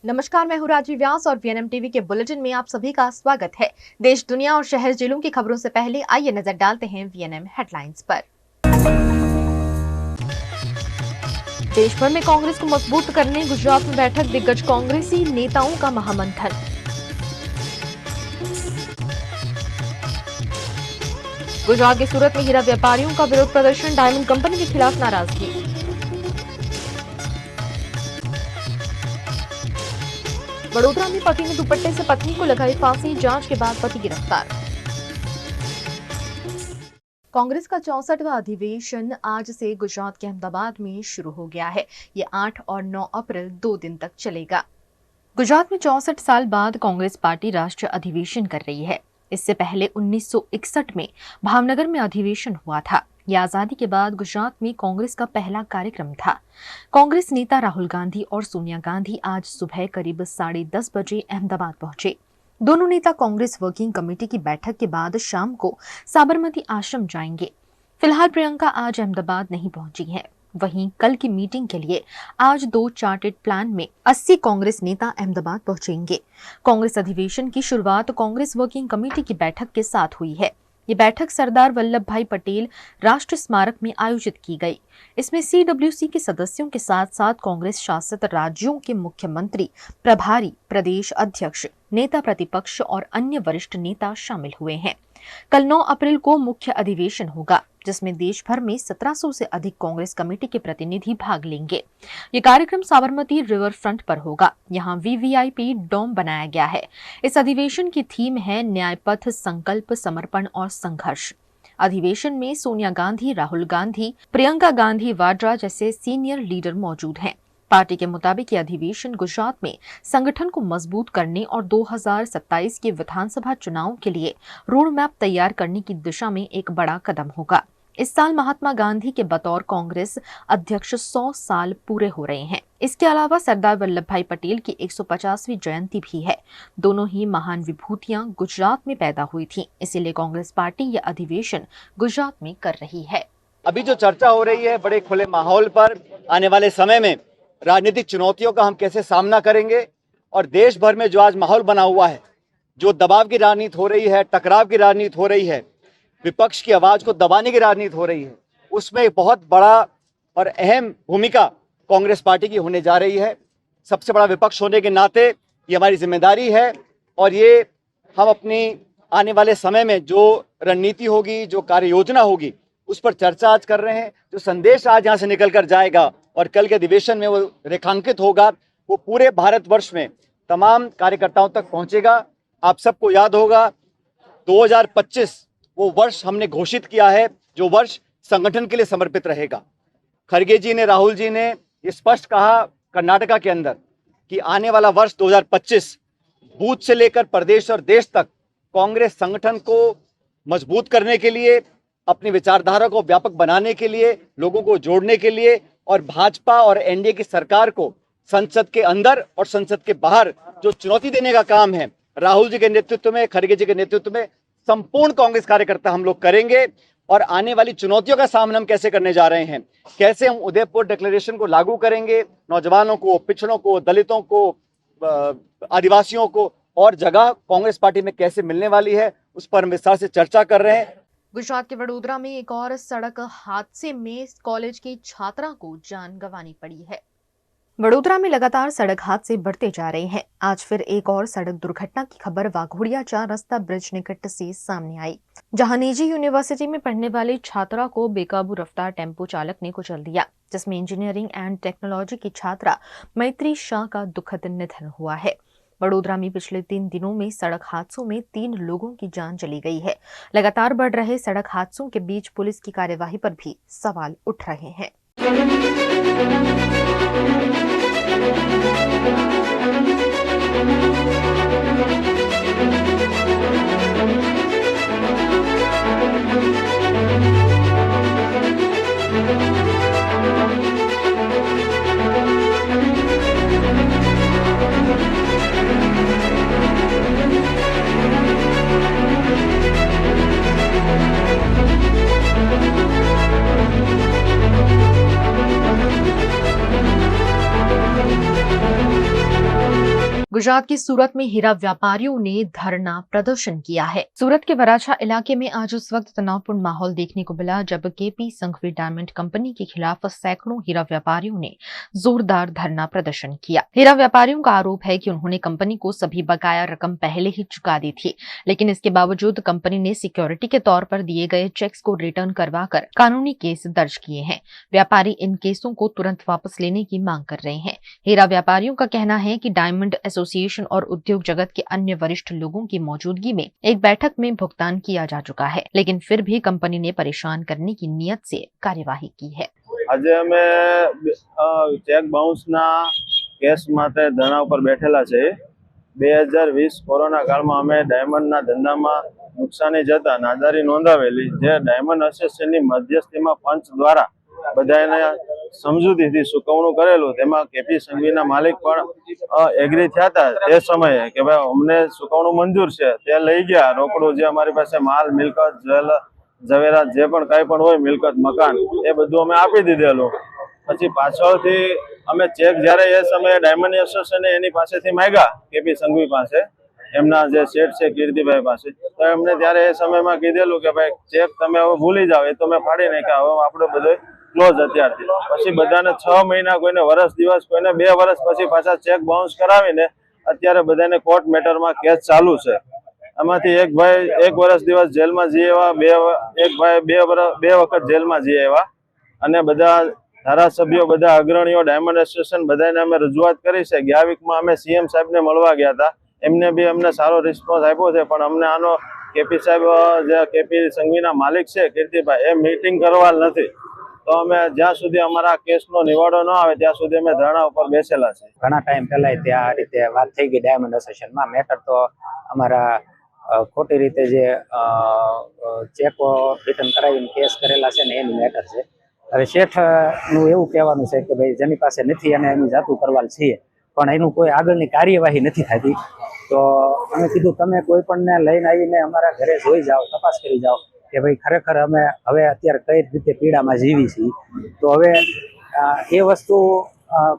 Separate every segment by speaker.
Speaker 1: नमस्कार, मैं हूँ राजीव व्यास और वीएनएम टीवी के बुलेटिन में आप सभी का स्वागत है। देश, दुनिया और शहर जिलों की खबरों से पहले आइए नजर डालते हैं वीएनएम हेडलाइंस पर। देश भर में कांग्रेस को मजबूत करने गुजरात में बैठक, दिग्गज कांग्रेसी नेताओं का महामंथन। गुजरात के सूरत में हीरा व्यापारियों का विरोध प्रदर्शन, डायमंड कंपनी के खिलाफ नाराजगी। वडोदरा में पति ने दुपट्टे से पत्नी को लगाई फांसी, जांच के बाद पति गिरफ्तार। कांग्रेस का 64वां अधिवेशन आज से गुजरात के अहमदाबाद में शुरू हो गया है। ये 8 और 9 अप्रैल 2 दिन तक चलेगा। गुजरात में 64 साल बाद कांग्रेस पार्टी राष्ट्रीय अधिवेशन कर रही है। इससे पहले 1961 में भावनगर में अधिवेशन हुआ था। यह आजादी के बाद गुजरात में कांग्रेस का पहला कार्यक्रम था। कांग्रेस नेता राहुल गांधी और सोनिया गांधी आज सुबह करीब 10:30 बजे अहमदाबाद पहुंचे। दोनों नेता कांग्रेस वर्किंग कमेटी की बैठक के बाद शाम को साबरमती आश्रम जाएंगे। फिलहाल प्रियंका आज अहमदाबाद नहीं पहुंची है। वहीं कल की मीटिंग के लिए आज 2 चार्टेड प्लान में 80 कांग्रेस नेता अहमदाबाद पहुंचेंगे। कांग्रेस अधिवेशन की शुरुआत कांग्रेस वर्किंग कमेटी की बैठक के साथ हुई है। ये बैठक सरदार वल्लभ भाई पटेल राष्ट्रीय स्मारक में आयोजित की गई। इसमें सीडब्ल्यूसी के सदस्यों के साथ साथ कांग्रेस शासित राज्यों के मुख्यमंत्री, प्रभारी, प्रदेश अध्यक्ष, नेता प्रतिपक्ष और अन्य वरिष्ठ नेता शामिल हुए हैं। कल 9 अप्रैल को मुख्य अधिवेशन होगा, जिसमें देश भर में 1700 से अधिक कांग्रेस कमेटी के प्रतिनिधि भाग लेंगे। ये कार्यक्रम साबरमती रिवर फ्रंट पर होगा। यहाँ वीवीआईपी डोम बनाया गया है। इस अधिवेशन की थीम है न्याय पथ, संकल्प, समर्पण और संघर्ष। अधिवेशन में सोनिया गांधी, राहुल गांधी, प्रियंका गांधी वाड्रा जैसे सीनियर लीडर मौजूद हैं। पार्टी के मुताबिक ये अधिवेशन गुजरात में संगठन को मजबूत करने और 2027 के विधानसभा चुनाव के लिए रोड मैप तैयार करने की दिशा में एक बड़ा कदम होगा। इस साल महात्मा गांधी के बतौर कांग्रेस अध्यक्ष 100 साल पूरे हो रहे हैं। इसके अलावा सरदार वल्लभ भाई पटेल की 150वीं जयंती भी है। दोनों ही महान विभूतियां गुजरात में पैदा हुई थी, इसीलिए कांग्रेस पार्टी यह अधिवेशन गुजरात में कर रही है।
Speaker 2: अभी जो चर्चा हो रही है बड़े खुले माहौल पर, आने वाले समय में राजनीतिक चुनौतियों का हम कैसे सामना करेंगे और देश भर में जो आज माहौल बना हुआ है, जो दबाव की राजनीति हो रही है, टकराव की राजनीति हो रही है, विपक्ष की आवाज को दबाने की राजनीति हो रही है, उसमें एक बहुत बड़ा और अहम भूमिका कांग्रेस पार्टी की होने जा रही है। सबसे बड़ा विपक्ष होने के नाते ये हमारी जिम्मेदारी है और ये हम अपनी आने वाले समय में जो रणनीति होगी, जो कार्य योजना होगी, उस पर चर्चा आज कर रहे हैं। जो संदेश आज यहाँ से निकल कर जाएगा और कल के अधिवेशन में वो रेखांकित होगा, वो पूरे भारतवर्ष में तमाम कार्यकर्ताओं तक पहुंचेगा। आप सबको याद होगा 2025 वो वर्ष हमने घोषित किया है, जो वर्ष संगठन के लिए समर्पित रहेगा। खड़गे जी ने, राहुल जी ने ये स्पष्ट कहा कर्नाटका के अंदर कि आने वाला वर्ष 2025 बूथ से लेकर प्रदेश और देश तक कांग्रेस संगठन को मजबूत करने के लिए, अपनी विचारधारा को व्यापक बनाने के लिए, लोगों को जोड़ने के लिए और भाजपा और एनडीए की सरकार को संसद के अंदर और संसद के बाहर जो चुनौती देने का काम है, राहुल जी के नेतृत्व में, खड़गे जी के नेतृत्व में संपूर्ण कांग्रेस कार्यकर्ता हम लोग करेंगे। और आने वाली चुनौतियों का सामना हम कैसे करने जा रहे हैं, कैसे हम उदयपुर डिक्लेरेशन को लागू करेंगे, नौजवानों को, पिछड़ों को, दलितों को, आदिवासियों को और जगह कांग्रेस पार्टी में कैसे मिलने वाली है, उस पर हम विस्तार से चर्चा कर रहे हैं।
Speaker 1: गुजरात के वडोदरा में एक और सड़क हादसे में कॉलेज की छात्रा को जान गंवानी पड़ी है। वडोदरा में लगातार सड़क हादसे बढ़ते जा रहे हैं। आज फिर एक और सड़क दुर्घटना की खबर वाघोड़िया 4 रास्ता ब्रिज निकट से सामने आई, जहां निजी यूनिवर्सिटी में पढ़ने वाली छात्रा को बेकाबू रफ्तार टेम्पो चालक ने कुचल दिया, जिसमें इंजीनियरिंग एंड टेक्नोलॉजी की छात्रा मैत्री शाह का दुखद निधन हुआ है। वडोदरा में पिछले 3 दिनों में सड़क हादसों में 3 लोगों की जान चली गई है। लगातार बढ़ रहे सड़क हादसों के बीच पुलिस की कार्यवाही पर भी सवाल उठ रहे हैं। गुजरात के सूरत में हीरा व्यापारियों ने धरना प्रदर्शन किया है। सूरत के वराछा इलाके में आज उस वक्त तनावपूर्ण माहौल देखने को मिला जब केपी संघवी डायमंड कंपनी के खिलाफ सैकड़ों हीरा व्यापारियों ने जोरदार धरना प्रदर्शन किया। हीरा व्यापारियों का आरोप है कि उन्होंने कंपनी को सभी बकाया रकम पहले ही चुका दी थी, लेकिन इसके बावजूद कंपनी ने सिक्योरिटी के तौर पर दिए गए चेक्स को रिटर्न करवाकर कानूनी केस दर्ज किए हैं। व्यापारी इन केसों को तुरंत वापस लेने की मांग कर रहे हैं। हीरा व्यापारियों का कहना है कि डायमंड एसोसिएशन और उद्योग जगत के अन्य वरिष्ठ लोगों की मौजूदगी में एक बैठक में भुगतान किया जा चुका है, लेकिन फिर भी कंपनी ने परेशान करने की नियत से कार्यवाही की है।
Speaker 3: આજે અમે ચેક બાઉન્સના કેસ માટે ધરણા ઉપર બેઠેલા છે। 2020 કોરોના કાળમાં અમે ડાયમંડના ધંધામાં નુકસાની જતા નાદારી નોંધાવેલી, જે ડાયમંડ એસોસિએશનની મધ્યસ્થીમાં પંચ દ્વારા બધાને સમજૂતીથી ચૂકવણું કરેલું, તેમાં કેપી સંઘવીના માલિક પણ એગ્રી થયા હતા તે સમયે કે ભાઈ અમને ચૂકવણું મંજૂર છે, તે લઈ ગયા રોકડું, જે અમારી પાસે માલ મિલકત ઝવેરાત જે પણ કાંઈ પણ હોય મિલકત મકાન એ બધું અમે આપી દીધેલું। પછી પાછળથી અમે ચેક જ્યારે એ સમયે ડાયમંડ એસોસિએશને એની પાસેથી માંગ્યા, કેપી સંઘવી પાસે, એમના જે શેઠ છે કીર્તિભાઈ પાસે, તો એમને ત્યારે એ સમયમાં કીધેલું કે ભાઈ ચેક તમે હવે ભૂલી જાઓ, એ તો મેં ફાડી નાખ્યા, હવે આપણો બધો ક્લોઝ અત્યારથી। પછી બધાને 6 મહિના, કોઈને વર્ષ દિવસ, કોઈને 2 વર્ષ પછી પાછા ચેક બાઉન્સ કરાવીને અત્યારે બધાને કોર્ટ મેટરમાં કેસ ચાલુ છે। આમાંથી એક ભાઈ 1 વર્ષ દિવસ જેલમાં જઈ આવ્યા, એક ભાઈ 2 વખત જેલમાં જઈ આવ્યા, અને બધા ધારાસભ્યો, બધા અગ્રણીઓ, ડાયમંડ એસોસિએશન બધાને અમે રજૂઆત કરી છે। ગયા વીકમાં અમે સીએમ સાહેબને મળવા ગયા હતા, એમને બી અમને સારો રિસ્પોન્સ આપ્યો છે, પણ અમને આનો કેપી સાહેબ, જે કેપી સંઘવીના માલિક છે કીર્તિભાઈ, એ મીટિંગ કરવા નથી। તો અમે જ્યાં સુધી અમારા કેસનો નિવાડો ન આવે ત્યાં સુધી અમે ધરણા ઉપર બેસેલા છે।
Speaker 4: ઘણા ટાઈમ પહેલા ત્યાં આ રીતે વાત થઈ ગઈ ડાયમંડ એસોસિએશનમાં। મેટર તો અમારા ખોટી રીતે જે ચેકો રિટર્ન કરાવીને કેસ કરેલા છે ને એની મેટર છે। હવે શેઠનું એવું કહેવાનું છે કે ભાઈ જેની પાસે નથી અને એની જાતું કરવાલ છીએ, પણ એનું કોઈ આગળની કાર્યવાહી નથી થતી। તો અમે કીધું તમે કોઈ પણને લઈને આવીને અમારા ઘરે જોઈ જાઓ, તપાસ કરી જાઓ કે ભાઈ ખરેખર અમે હવે અત્યારે કઈ રીતે પીડામાં જીવી છીએ। તો હવે એ વસ્તુ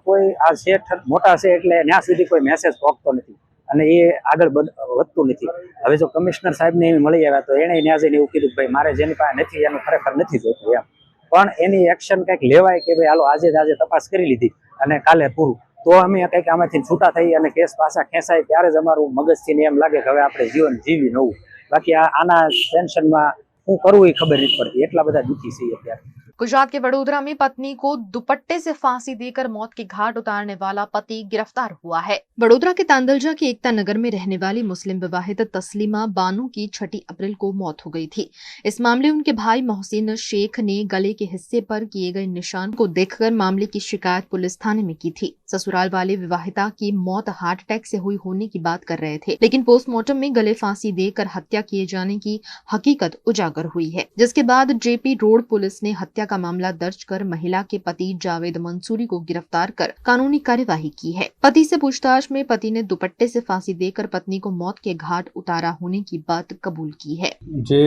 Speaker 4: કોઈ આ શેઠ મોટા છે એટલે ત્યાં સુધી કોઈ મેસેજ પહોંચતો નથી અને એ આગળ વધતું નથી। હવે જો કમિશનર સાહેબને મળી આવ્યા તો એણે ત્યાં જઈને એવું કીધું કે ભાઈ મારે જેની પાસે નથી એનું ખરેખર નથી જોતું એમ, પણ એની એક્શન કંઈક લેવાય કે ભાઈ હાલો આજે તપાસ કરી લીધી અને કાલે પૂરું, તો અમે કંઈક આમાંથી છૂટા થઈ અને કેસ પાછા ખેંચાય ત્યારે જ અમારું મગજથી એમ લાગે કે હવે આપણે જીવન જીવી નવું। બાકી આના ટેન્શનમાં શું કરવું એ ખબર નથી પડતી, એટલા બધા દુઃખી છીએ અત્યારે।
Speaker 1: गुजरात के वडोदरा में पत्नी को दुपट्टे से फांसी देकर मौत के घाट उतारने वाला पति गिरफ्तार हुआ है। वडोदरा के तांदलजा के एकता नगर में रहने वाली मुस्लिम विवाहित तस्लीमा बानो की 6 अप्रैल को मौत हो गई थी। इस मामले उनके भाई मोहसिन शेख ने गले के हिस्से पर किए गए निशान को देखकर मामले की शिकायत पुलिस थाने में की थी। ससुराल वाले विवाहिता की मौत हार्ट अटैक से हुई होने की बात कर रहे थे, लेकिन पोस्टमार्टम में गले फांसी देकर हत्या किए जाने की हकीकत उजागर हुई है, जिसके बाद जेपी रोड पुलिस ने हत्या का मामला दर्ज कर महिला के पति जावेद मंसूरी को गिरफ्तार कर कानूनी कार्यवाही की है। पति से पूछताछ में पति ने दुपट्टे से फांसी देकर पत्नी को मौत के घाट उतारा होने की बात कबूल की है।
Speaker 5: जे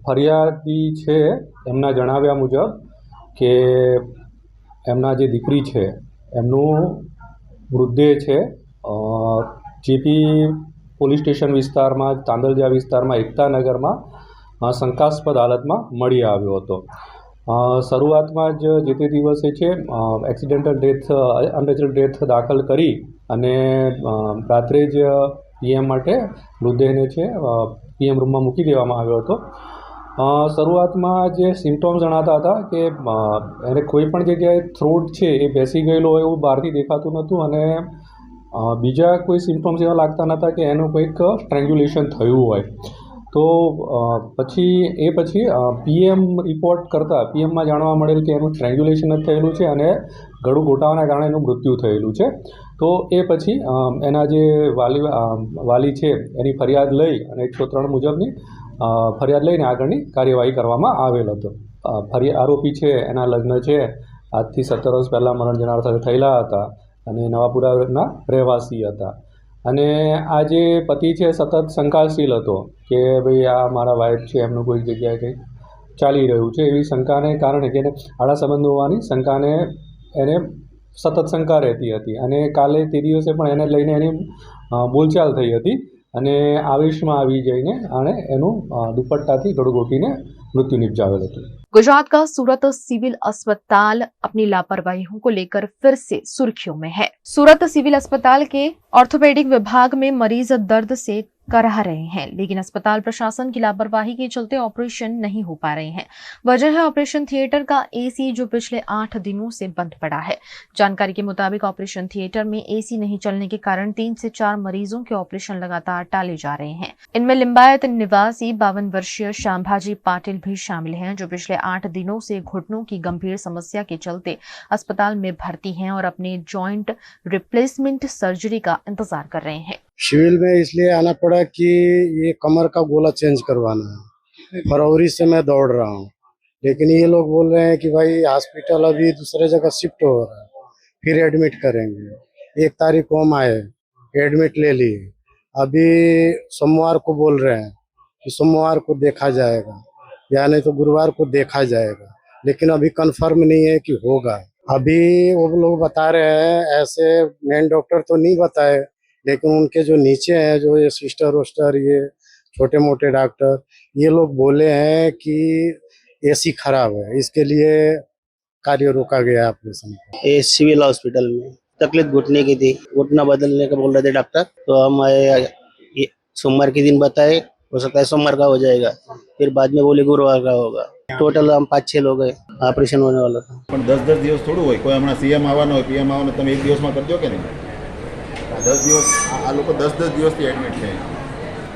Speaker 5: फरियादी छे एमना जणाव्या मुजब के एमना जे दीकरी छे एमनुं मृतदेह छे जेपी पोलीस स्टेशन विस्तार में, तांदलजा विस्तार में, एकता नगर में शंकास्पद हालत में मळी आव्यो हतो। शुरुआत में ज जे ते दिवसे छे एक्सिडेंटल डेथ, अननेचुरल डेथ दाखल करी अने रात्रे ज पीएम माटे मृतदेहने छे पीएम रूम में मूकी देवामां आव्यो हतो। शुरुआत में जे सिम्टम्स जणाता हता के एने कोईपण जग्याए थ्रोट छे ए बेसी गयेलो होय एवुं बहारथी देखातुं नहोतुं अने बीजा कोई सिम्टम्स एवा लागता नहोता के एनुं कोईक स्ट्रेंग्युलेशन थयुं होय। तो पछी पीएम रिपोर्ट करता पीएम में जाणवा मळेल के एनुं स्ट्रेंग्युलेशन ज थयेलुं छे अने गळुं घोटावाना कारणे एनुं मृत्यु थयेलुं छे। तो ए पछी एना जे वाली छे एनी फरियाद लई अने 103 मुजबनी फरियाद लईने आगळनी कार्यवाही करवामां आवेल हतो। आरोपी छे एना लग्न छे આજથી 17 વર્ષ પહેલાં મરણ જનાર સાથે થયેલા હતા અને નવાપુરાના રહેવાસી હતા અને આ જે પતિ છે સતત શંકાશીલ હતો કે ભાઈ આ મારા વાઈફ છે એમનું કોઈક જગ્યાએ કંઈક ચાલી રહ્યું છે એવી શંકાને કારણે કે આડા સંબંધ હોવાની શંકાને એને સતત શંકા રહેતી હતી અને કાલે તે દિવસે પણ એને લઈને એની બોલચાલ થઈ હતી અને આવેશમાં આવી જઈને આણે એનું દુપટ્ટાથી ગળગોટીને મૃત્યુ નિપજાવેલ હતું.
Speaker 1: गुजरात का सूरत सिविल अस्पताल अपनी लापरवाहियों को लेकर फिर से सुर्खियों में है। सूरत सिविल अस्पताल के ऑर्थोपेडिक विभाग में मरीज दर्द से कराह रहे हैं, लेकिन अस्पताल प्रशासन की लापरवाही के चलते ऑपरेशन नहीं हो पा रहे हैं। वजह है ऑपरेशन थिएटर का एसी जो पिछले 8 दिनों से बंद पड़ा है। जानकारी के मुताबिक ऑपरेशन थिएटर में एसी नहीं चलने के कारण 3 से 4 मरीजों के ऑपरेशन लगातार टाले जा रहे हैं। इनमें लिंबायत निवासी 52 वर्षीय श्यामभाजी पाटिल भी शामिल हैं, जो पिछले 8 दिनों से घुटनों की गंभीर समस्या के चलते अस्पताल में भर्ती हैं और अपने जॉइंट रिप्लेसमेंट सर्जरी का इंतजार कर रहे हैं।
Speaker 6: सिविल में इसलिए आना पड़ा कि ये कमर का गोला चेंज करवाना है। फरवरी से मैं दौड़ रहा हूँ, लेकिन ये लोग बोल रहे हैं कि भाई हॉस्पिटल अभी दूसरे जगह शिफ्ट हो रहा है, फिर एडमिट करेंगे। 1 तारीख को हम आए, एडमिट ले लिए, अभी सोमवार को बोल रहे हैं कि सोमवार को देखा जाएगा या नहीं तो गुरुवार को देखा जाएगा, लेकिन अभी कंफर्म नहीं है कि होगा। अभी वो लोग बता रहे हैं, ऐसे मेन डॉक्टर तो नहीं बताए, लेकिन उनके जो नीचे हैं, जो ये सिस्टर वोस्टर, ये छोटे मोटे डॉक्टर, ये लोग बोले हैं कि एसी खराब है, इसके लिए कार्य रोका गया ऑपरेशन को।
Speaker 7: ये सिविल हॉस्पिटल में तकलीफ घुटने की थी, घुटना बदलने का बोल रहे थे डॉक्टर, तो हम आए सोमवार के दिन बताए, हो सकता है सोमवार का हो जाएगा, फिर बाद में बोले गुरुवार का होगा। टोटल हम 5-6 लोग हैं, ऑपरेशन होने वाला था।
Speaker 8: પણ 10-10 દિવસ થોડું હોય, કોઈ હમણાં સીએમ આવવાનો હોય, પીએમ આવવાનો, તમે એક દિવસમાં કરજો કે નહીં? 10 દિવસ આ લોકો 10-10 દિવસથી એડમિટ છે.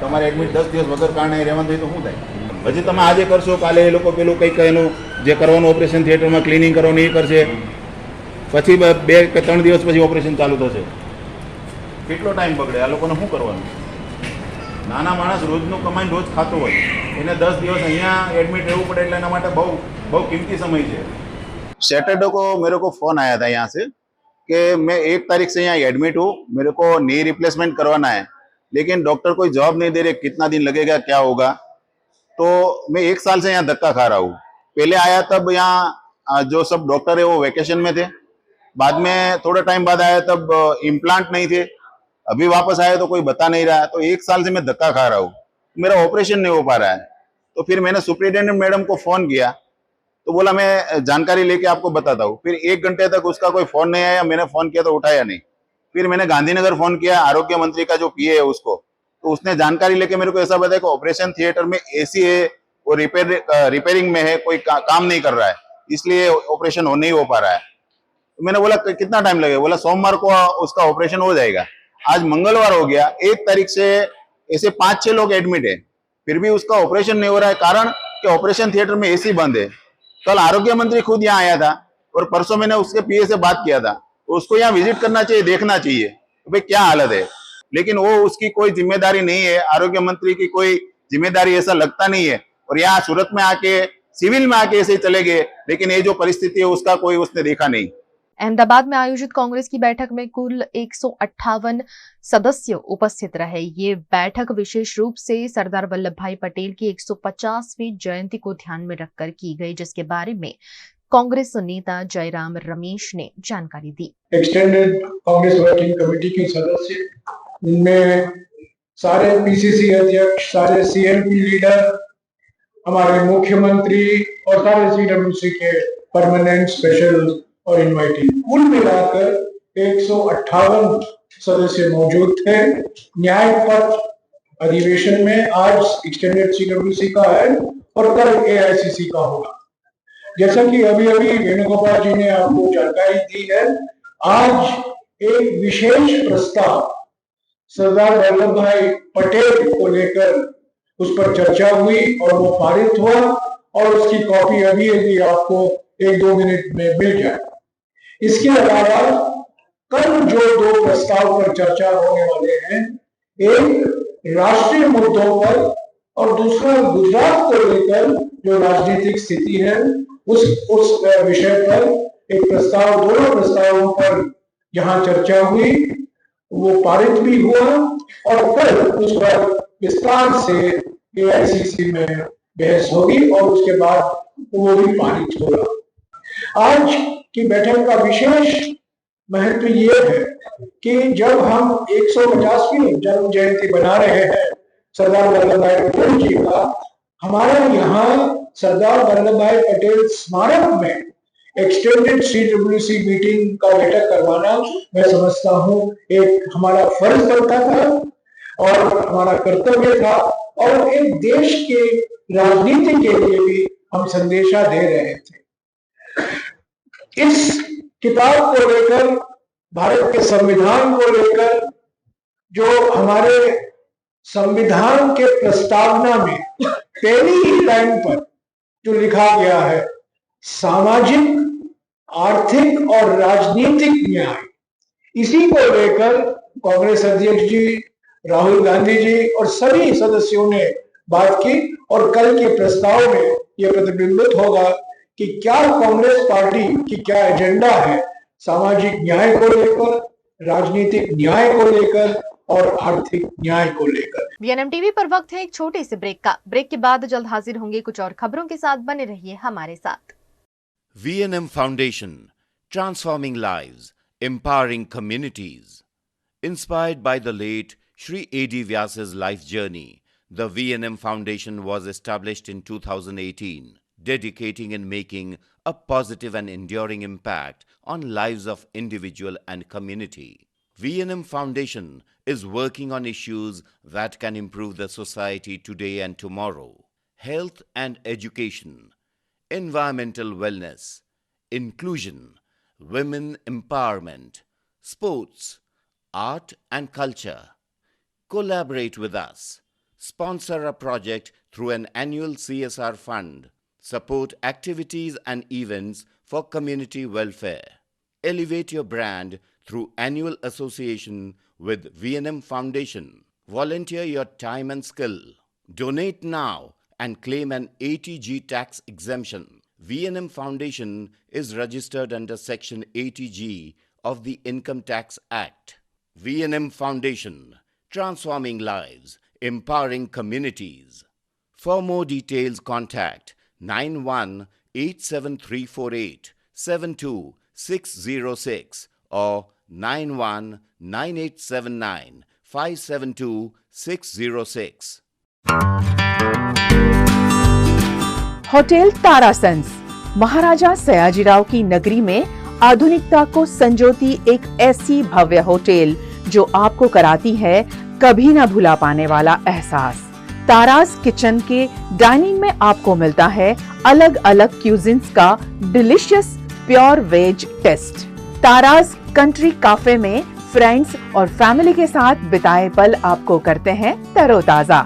Speaker 8: તમારે એડમિટ 10 દિવસ વગર કારણે રહેવાનું થાય તો શું થાય? હજી તમે આજે કરશો, કાલે એ લોકો પેલું કંઈક એનું જે કરવાનું ઓપરેશન થિયેટરમાં ક્લિનિંગ કરવાનું એ કરશે, પછી 2 કે 3 દિવસ પછી ઓપરેશન ચાલુ થશે. કેટલો ટાઈમ બગડે? આ લોકોને શું કરવાનું? નાના માણસ રોજનું કમાઈને રોજ ખાતો હોય, એને 10 દિવસ અહીંયા એડમિટ રહેવું પડે એટલે એના માટે બહુ બહુ कीमती समय છે.
Speaker 9: सैटरडे को मेरे को फ़ोन आया था यहाँ से कि मैं 1 तारीख से यहाँ एडमिट हूँ, मेरे को नी रिप्लेसमेंट करवाना है, लेकिन डॉक्टर कोई जवाब नहीं दे रहे, कितना दिन लगेगा, क्या होगा। तो मैं 1 साल से यहाँ धक्का खा रहा हूँ। पहले आया तब यहाँ जो सब डॉक्टर है वो वेकेशन में थे, बाद में थोड़ा टाइम बाद आया तब इम्प्लांट नहीं थे, अभी वापस आया तो कोई बता नहीं रहा। तो 1 साल से मैं धक्का खा रहा हूँ, मेरा ऑपरेशन नहीं हो पा रहा है। तो फिर मैंने सुप्रिटेंडेंट मैडम को फ़ोन किया, तो बोला मैं जानकारी लेके आपको बताता हूँ। फिर 1 घंटे तक उसका कोई फ़ोन नहीं आया, मैंने फ़ोन किया तो उठाया नहीं। फिर मैंने गांधीनगर फ़ोन किया, आरोग्य मंत्री का जो पीए है उसको, तो उसने जानकारी लेके मेरे को ऐसा बताया कि ऑपरेशन थिएटर में एसी है, वो रिपेयरिंग में है, कोई काम नहीं कर रहा है, इसलिए ऑपरेशन नहीं हो पा रहा है। तो मैंने बोला कितना टाइम लगेगा? बोला सोमवार को उसका ऑपरेशन हो जाएगा। आज मंगलवार हो गया, 1 तारीख से ऐसे 5-6 लोग एडमिट है, फिर भी उसका ऑपरेशन नहीं हो रहा है। कारण कि ऑपरेशन थिएटर में एसी बंद है। कल आरोग्य मंत्री खुद यहाँ आया था और परसों मैंने उसके पीए से बात किया था, तो उसको यहाँ विजिट करना चाहिए, देखना चाहिए कि भाई क्या हालत है, लेकिन वो उसकी कोई जिम्मेदारी नहीं है, आरोग्य मंत्री की कोई जिम्मेदारी ऐसा लगता नहीं है। और यहाँ सूरत में आके सिविल में आके ऐसे ही चले गए, लेकिन ये जो परिस्थिति है उसका कोई उसने देखा नहीं।
Speaker 1: अहमदाबाद में आयोजित कांग्रेस की बैठक में कुल 158 सदस्य उपस्थित रहे। ये बैठक विशेष रूप से सरदार वल्लभ भाई पटेल की 150वीं जयंती को ध्यान में रखकर की गई, जिसके बारे में कांग्रेस नेता जयराम रमेश ने जानकारी दी।
Speaker 10: एक्सटेंडेड कांग्रेस वर्किंग कमेटी के सदस्य, इनमें सारे पीसीसी अध्यक्ष, सारे सीएलपी लीडर, हमारे मुख्यमंत्री और सारे सीडब्ल्यूसी के परमानेंट, स्पेशल और इनवाइटिंग, कुल मिलाकर 158 सदस्य मौजूद थे। न्याय पथ अधिवेशन में आज एक्सटेंडेड सीडब्ल्यूसी का है और कल एआईसीसी का होगा। जैसा कि अभी अभी वेणुगोपाल जी ने आपको जानकारी दी है, आज एक विशेष प्रस्ताव सरदार वल्लभ भाई पटेल को लेकर उस पर चर्चा हुई और वो पारित हुआ, और उसकी कॉपी अभी अभी आपको 1-2 मिनट में मिल जाए। इसके अलावा कल जो 2 प्रस्ताव पर चर्चा होने वाले हैं, एक राष्ट्रीय मुद्दों पर और दूसरा गुजरात को लेकर जो राजनीतिक स्थिति है उस विषय पर एक प्रस्ताव, दोनों प्रस्तावों पर जहां चर्चा हुई वो पारित भी हुआ और कल उस पर विस्तार से एआईसीसी में बहस होगी और उसके बाद वो भी पारित होगा। आज की बैठक का विशेष महत्व ये है कि जब हम 150वीं जन्म जयंती बना रहे हैं सरदार वल्लभ भाई पटेल जी का, हमारे यहाँ सरदार वल्लभ भाई पटेल स्मारक में एक्सटेंडेड CWC मीटिंग का बैठक करवाना मैं समझता हूँ एक हमारा फर्ज बनता था और हमारा कर्तव्य था, और एक देश के राजनीति के लिए भी हम संदेशा दे रहे थे। इस किताब को लेकर, भारत के संविधान को लेकर, जो हमारे संविधान के प्रस्तावना में पहली ही लाइन पर जो लिखा गया है, सामाजिक, आर्थिक और राजनीतिक न्याय, इसी को लेकर कांग्रेस अध्यक्ष जी, राहुल गांधी जी और सभी सदस्यों ने बात की, और कल के प्रस्ताव में यह प्रतिबिंबित होगा कि क्या कांग्रेस पार्टी की क्या एजेंडा है सामाजिक न्याय को लेकर, राजनीतिक न्याय को लेकर और आर्थिक न्याय को लेकर।
Speaker 1: VNM टीवी पर वक्त है एक छोटे से ब्रेक का। ब्रेक के बाद जल्द हाजिर होंगे कुछ और खबरों के साथ, बने रहिए हमारे साथ।
Speaker 11: VNM Foundation, transforming lives, empowering communities. Inspired by the late Shri A.D. Vyas's life journey, the VNM Foundation was established in 2018, dedicating and making a positive and enduring impact on lives of individual and community. VNM Foundation is working on issues that can improve the society today and tomorrow: health and education, environmental wellness, inclusion, women empowerment, sports, art and culture. Collaborate with us. Sponsor a project through an annual CSR fund. Support activities and events for community welfare. Elevate your brand through annual association with VNM Foundation. Volunteer your time and skill. Donate now and claim an 80G tax exemption. VNM Foundation is registered under Section 80G of the Income Tax Act. VNM Foundation, transforming lives, empowering communities. For more details, contact 918734872606 or 919879572606.
Speaker 12: Hotel तारासंस महाराजा सयाजीराव की नगरी में आधुनिकता को संजोती एक ऐसी भव्य hotel जो आपको कराती है कभी न भुला पाने वाला एहसास। तारास किचन के डाइनिंग में आपको मिलता है अलग अलग क्यूजिन्स का delicious pure veg taste. Taras country cafe में फ्रेंड्स और फैमिली के साथ बिताए पल आपको करते हैं तरोताजा।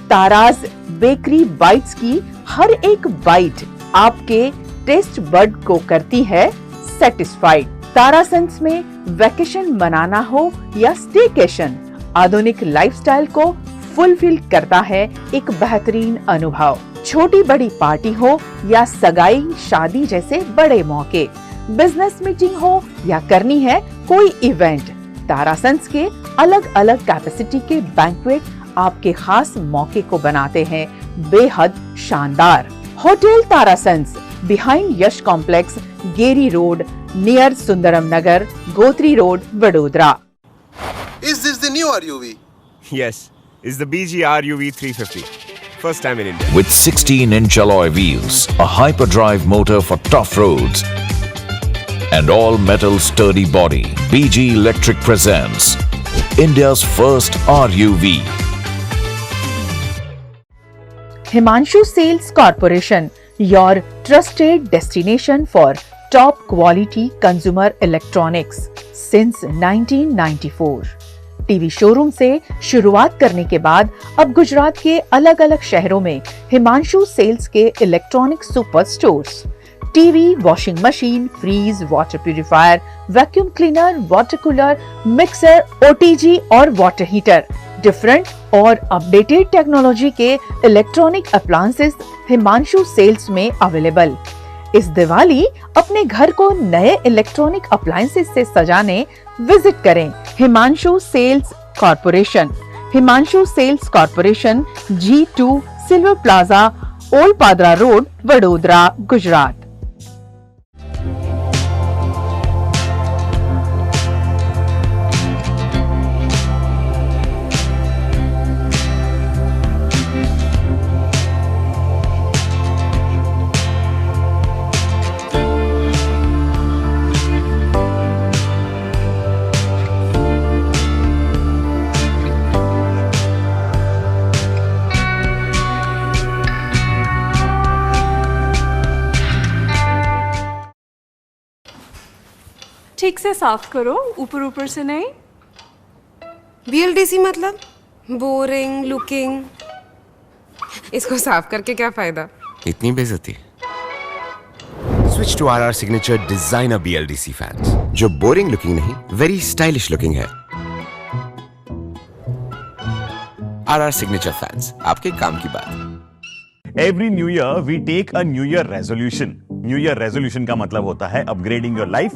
Speaker 12: तारास बेकरी बाइट्स की हर एक बाइट आपके टेस्ट बड को करती है सेटिस्फाइड। तारासंस में वैकेशन मनाना हो या स्टेकेशन, आधुनिक लाइफस्टाइल को फुलफिल करता है एक बेहतरीन अनुभव। छोटी बड़ी पार्टी हो या सगाई शादी जैसे बड़े मौके, बिजनेस मीटिंग हो या करनी है कोई इवेंट, तारासंस के अलग अलग कैपेसिटी के बैंक्वेट आपके खास मौके को बनाते हैं बेहद शानदार। Hotel Tarasons behind Yash complex, गेरी road, near Sundaram Nagar, Gotri road, Vadodara.
Speaker 13: Is this the new RUV?
Speaker 14: Yes, it's the BG RUV 350. First time in India.
Speaker 15: With 16-inch alloy wheels, a hyperdrive motor for tough roads, and all-metal sturdy body, BG Electric presents India's first RUV.
Speaker 12: Himanshu Sales Corporation, your trusted destination for top quality consumer electronics since 1994. TV showroom से शुरुआत करने के बाद अब गुजरात के अलग अलग शहरों में हिमांशु सेल्स के electronic super stores, TV, washing machine, fridge, water purifier, vacuum cleaner, water cooler, mixer, OTG और वाटर हीटर, डिफरेंट और अपडेटेड टेक्नोलॉजी के इलेक्ट्रॉनिक अप्लायंसेस हिमांशु सेल्स में अवेलेबल। इस दिवाली अपने घर को नए इलेक्ट्रॉनिक अप्लायंसेस से सजाने विजिट करें Himanshu sales corporation. Himanshu sales corporation, G2 silver plaza, old Padra road, Vadodara, Gujarat.
Speaker 16: ठीक से साफ करो, ऊपर ऊपर से नहीं।
Speaker 17: BLDC मतलब बोरिंग लुकिंग, इसको साफ करके क्या फायदा?
Speaker 14: इतनी बेइज्जती। Switch to RR signature designer BLDC fans, जो बोरिंग लुकिंग नहीं, वेरी स्टाइलिश लुकिंग है। RR सिग्नेचर फैंस, आपके काम की बात।
Speaker 18: Every new year we take a new year resolution. New year resolution का मतलब होता है upgrading your life,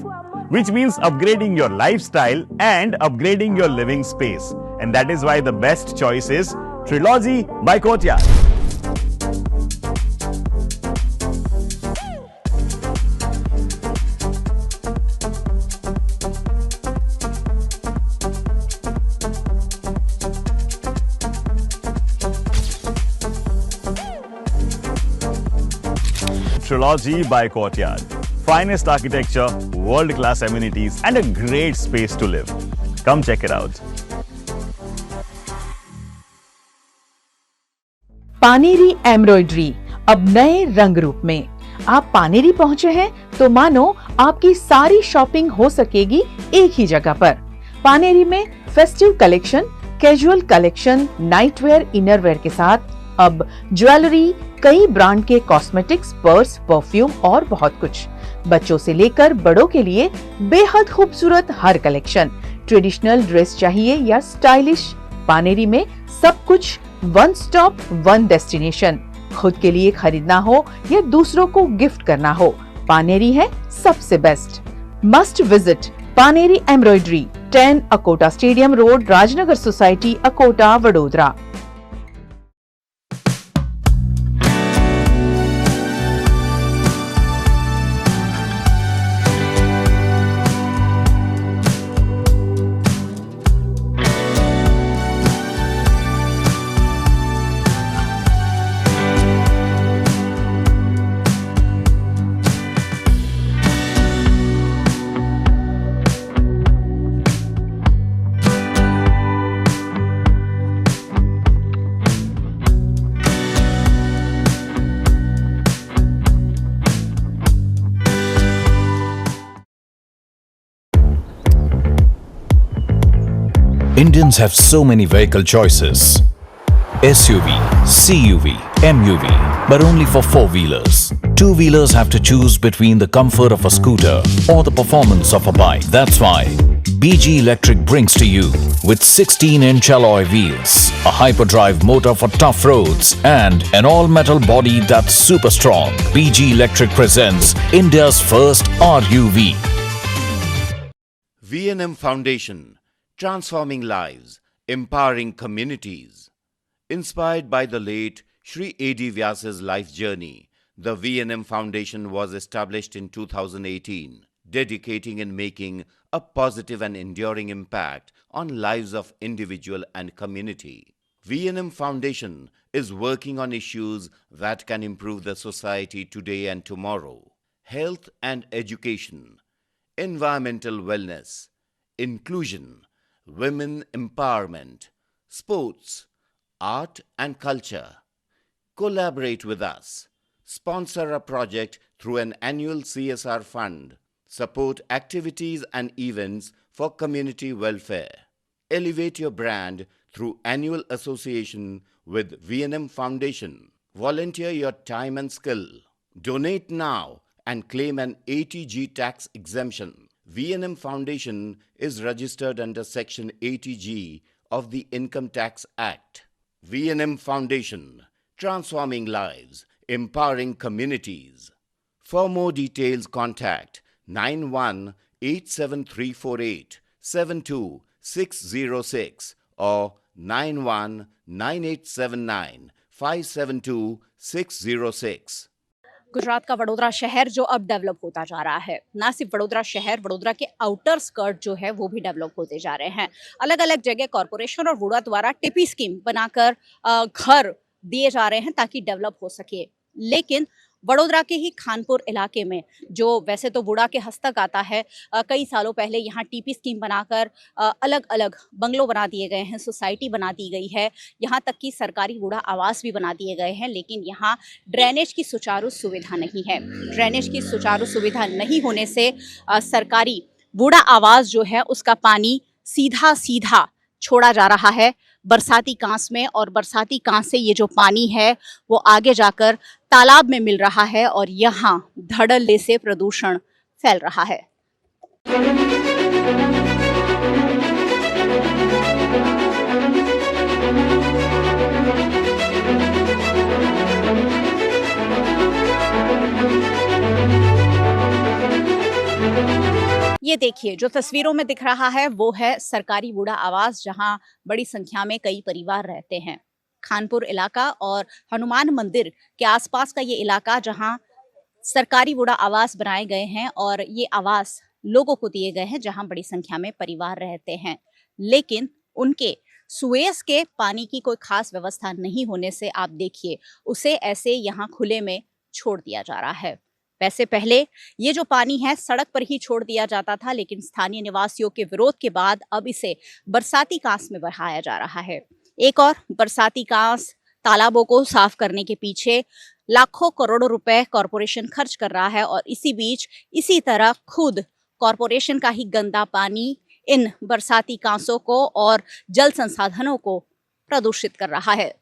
Speaker 18: which means upgrading your lifestyle and upgrading your living space. And that is why the best choice is Trilogy by Courtyard. Trilogy by Courtyard. Finest architecture, world-class amenities, and a great space to live. Come check it out.
Speaker 12: Paneri embroidery अब नए रंग रूप में। आप पानेरी पहुंचे हैं तो मानो आपकी सारी शॉपिंग हो सकेगी एक ही जगह पर। पानेरी में festive collection, casual collection, nightwear, innerwear के साथ अब ज्वेलरी, कई ब्रांड के कॉस्मेटिक्स, पर्स, परफ्यूम और बहुत कुछ। बच्चों से लेकर बड़ों के लिए बेहद खूबसूरत हर कलेक्शन। ट्रेडिशनल ड्रेस चाहिए या स्टाइलिश, पानेरी में सब कुछ वन स्टॉप वन डेस्टिनेशन। खुद के लिए खरीदना हो या दूसरों को गिफ्ट करना हो, पानेरी है सबसे best. Must visit Paneri embroidery, 10 Akota stadium road, Rajnagar society, Akota, Vadodara.
Speaker 15: Indians have so many vehicle choices. SUV, CUV, MUV, but only for four-wheelers. Two-wheelers have to choose between the comfort of a scooter or the performance of a bike. That's why BG Electric brings to you with 16-inch alloy wheels, a hyperdrive motor for tough roads, and an all-metal body that's super strong. BG Electric presents India's first RUV.
Speaker 11: V&M Foundation, transforming lives, empowering communities. Inspired by the late Shri A.D. Vyas's life journey, the V&M Foundation was established in 2018, dedicating and making a positive and enduring impact on lives of individual and community. V&M Foundation is working on issues that can improve the society today and tomorrow. Health and education, environmental wellness, inclusion, women empowerment, sports, art and culture. Collaborate with us. Sponsor a project through an annual CSR fund. Support activities and events for community welfare. Elevate your brand through annual association with V&M Foundation. Volunteer your time and skill. Donate now and claim an 80G tax exemption. V&M Foundation is registered under Section 80G of the Income Tax Act. V&M Foundation, transforming lives, empowering communities. For more details, contact 918734872606 or 919879572606.
Speaker 19: Gujarat का वडोदरा शहर जो अब develop होता जा रहा है, ना सिर्फ वडोदरा शहर, वडोदरा के आउटर स्कर्ट जो है वो भी डेवलप होते जा रहे हैं। अलग अलग जगह कॉरपोरेशन और वुडा द्वारा टीपी स्कीम बनाकर घर दिए जा रहे हैं ताकि डेवलप हो सके। लेकिन वडोदरा के ही खानपुर इलाके में, जो वैसे तो वुडा के हस्तक आता है, कई सालों पहले यहाँ टीपी स्कीम बनाकर अलग अलग बंगलों बना दिए गए हैं, सोसाइटी बना दी गई है, यहाँ तक कि सरकारी वुडा आवास भी बना दिए गए हैं। लेकिन यहाँ ड्रेनेज की सुचारू सुविधा नहीं है। ड्रेनेज की सुचारू सुविधा नहीं होने से सरकारी बूढ़ा आवास जो है उसका पानी सीधा सीधा छोड़ा जा रहा है बरसाती कांस में, और बरसाती कांस से ये जो पानी है वो आगे जाकर तालाब में मिल रहा है और यहाँ धड़ल्ले से प्रदूषण फैल रहा है। ये देखिए जो तस्वीरों में दिख रहा है वो है सरकारी बूढ़ा आवास, जहां बड़ी संख्या में कई परिवार रहते हैं। खानपुर इलाका और हनुमान मंदिर के आसपास का ये इलाका जहां सरकारी बूढ़ा आवास बनाए गए हैं और ये आवास लोगों को दिए गए हैं जहां बड़ी संख्या में परिवार रहते हैं, लेकिन उनके सुएज के पानी की कोई खास व्यवस्था नहीं होने से आप देखिए उसे ऐसे यहाँ खुले में छोड़ दिया जा रहा है। वैसे पहले ये जो पानी है सड़क पर ही छोड़ दिया जाता था, लेकिन स्थानीय निवासियों के विरोध के बाद अब इसे बरसाती कांस में बहाया जा रहा है। एक और बरसाती कांस तालाबों को साफ करने के पीछे लाखों करोड़ों रुपए कॉरपोरेशन खर्च कर रहा है और इसी बीच इसी तरह खुद कॉरपोरेशन का ही गंदा पानी इन बरसाती कांसों को और जल संसाधनों को प्रदूषित कर रहा है।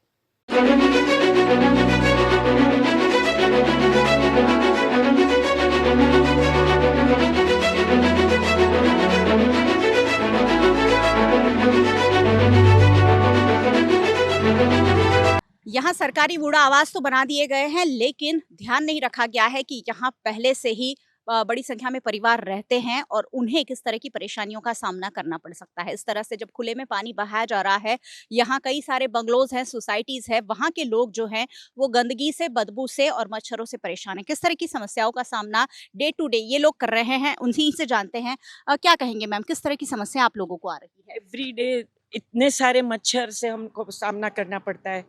Speaker 19: यहाँ सरकारी बूढ़ा आवास तो बना दिए गए हैं, लेकिन ध्यान नहीं रखा गया है कि यहाँ पहले से ही बड़ी संख्या में परिवार रहते हैं और उन्हें किस तरह की परेशानियों का सामना करना पड़ सकता है। इस तरह से जब खुले में पानी बहाया जा रहा है, यहाँ कई सारे बंगलोज हैं, सोसाइटीज है, वहाँ के लोग जो हैं वो गंदगी से, बदबू से और मच्छरों से परेशान हैं। किस तरह की समस्याओं का सामना डे टू डे ये लोग कर रहे हैं, उन्हीं से जानते हैं। क्या कहेंगे मैम, किस तरह की समस्या आप लोगों को आ रही है?
Speaker 20: एवरी डे इतने सारे मच्छर से हमको सामना करना पड़ता है।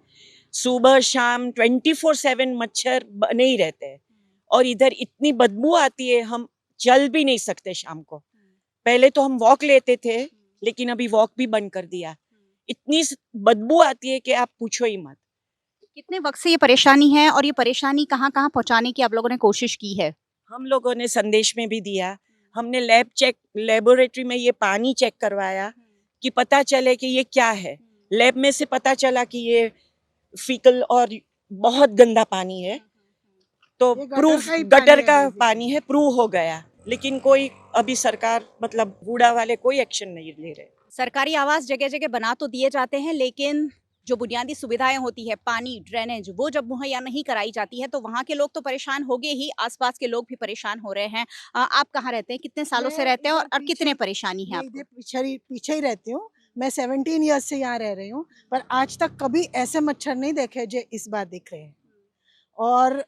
Speaker 20: सुबह शाम 24/7 मच्छर बने ही रहते हैं और इधर इतनी बदबू आती है, हम चल भी नहीं सकते शाम को। पहले तो हम वॉक लेते थे, लेकिन अभी वॉक भी बंद कर दिया। इतनी बदबू आती है कि आप पूछो ही मत।
Speaker 19: कितने वक्त से ये परेशानी है और ये परेशानी कहाँ कहाँ पहुँचाने की आप लोगों ने कोशिश की है?
Speaker 20: हम लोगों ने संदेश में भी दिया, हमने लेबोरेटरी में ये पानी चेक करवाया कि पता चले कि ये क्या है। लैब में से पता चला कि ये फीकल और बहुत गंदा पानी है, तो प्रूफ गटर का पानी है, प्रूव हो गया। लेकिन कोई अभी सरकार मतलब बूढ़ा वाले कोई एक्शन नहीं ले रहे।
Speaker 19: सरकारी आवास जगह जगह बना तो दिए जाते हैं, लेकिन जो बुनियादी सुविधाएं होती है, पानी, ड्रेनेज, वो जब मुहैया नहीं कराई जाती है तो वहाँ के लोग तो परेशान हो गए ही, आसपास के लोग भी परेशान हो रहे हैं। आप कहाँ रहते हैं, कितने सालों से रहते हैं और कितने परेशानी है आपको?
Speaker 21: पीछे ही रहती हूँ मैं, 17 ईयर्स से यहाँ रह रही हूँ, पर आज तक कभी ऐसे मच्छर नहीं देखे जो इस बार दिख रहे हैं। और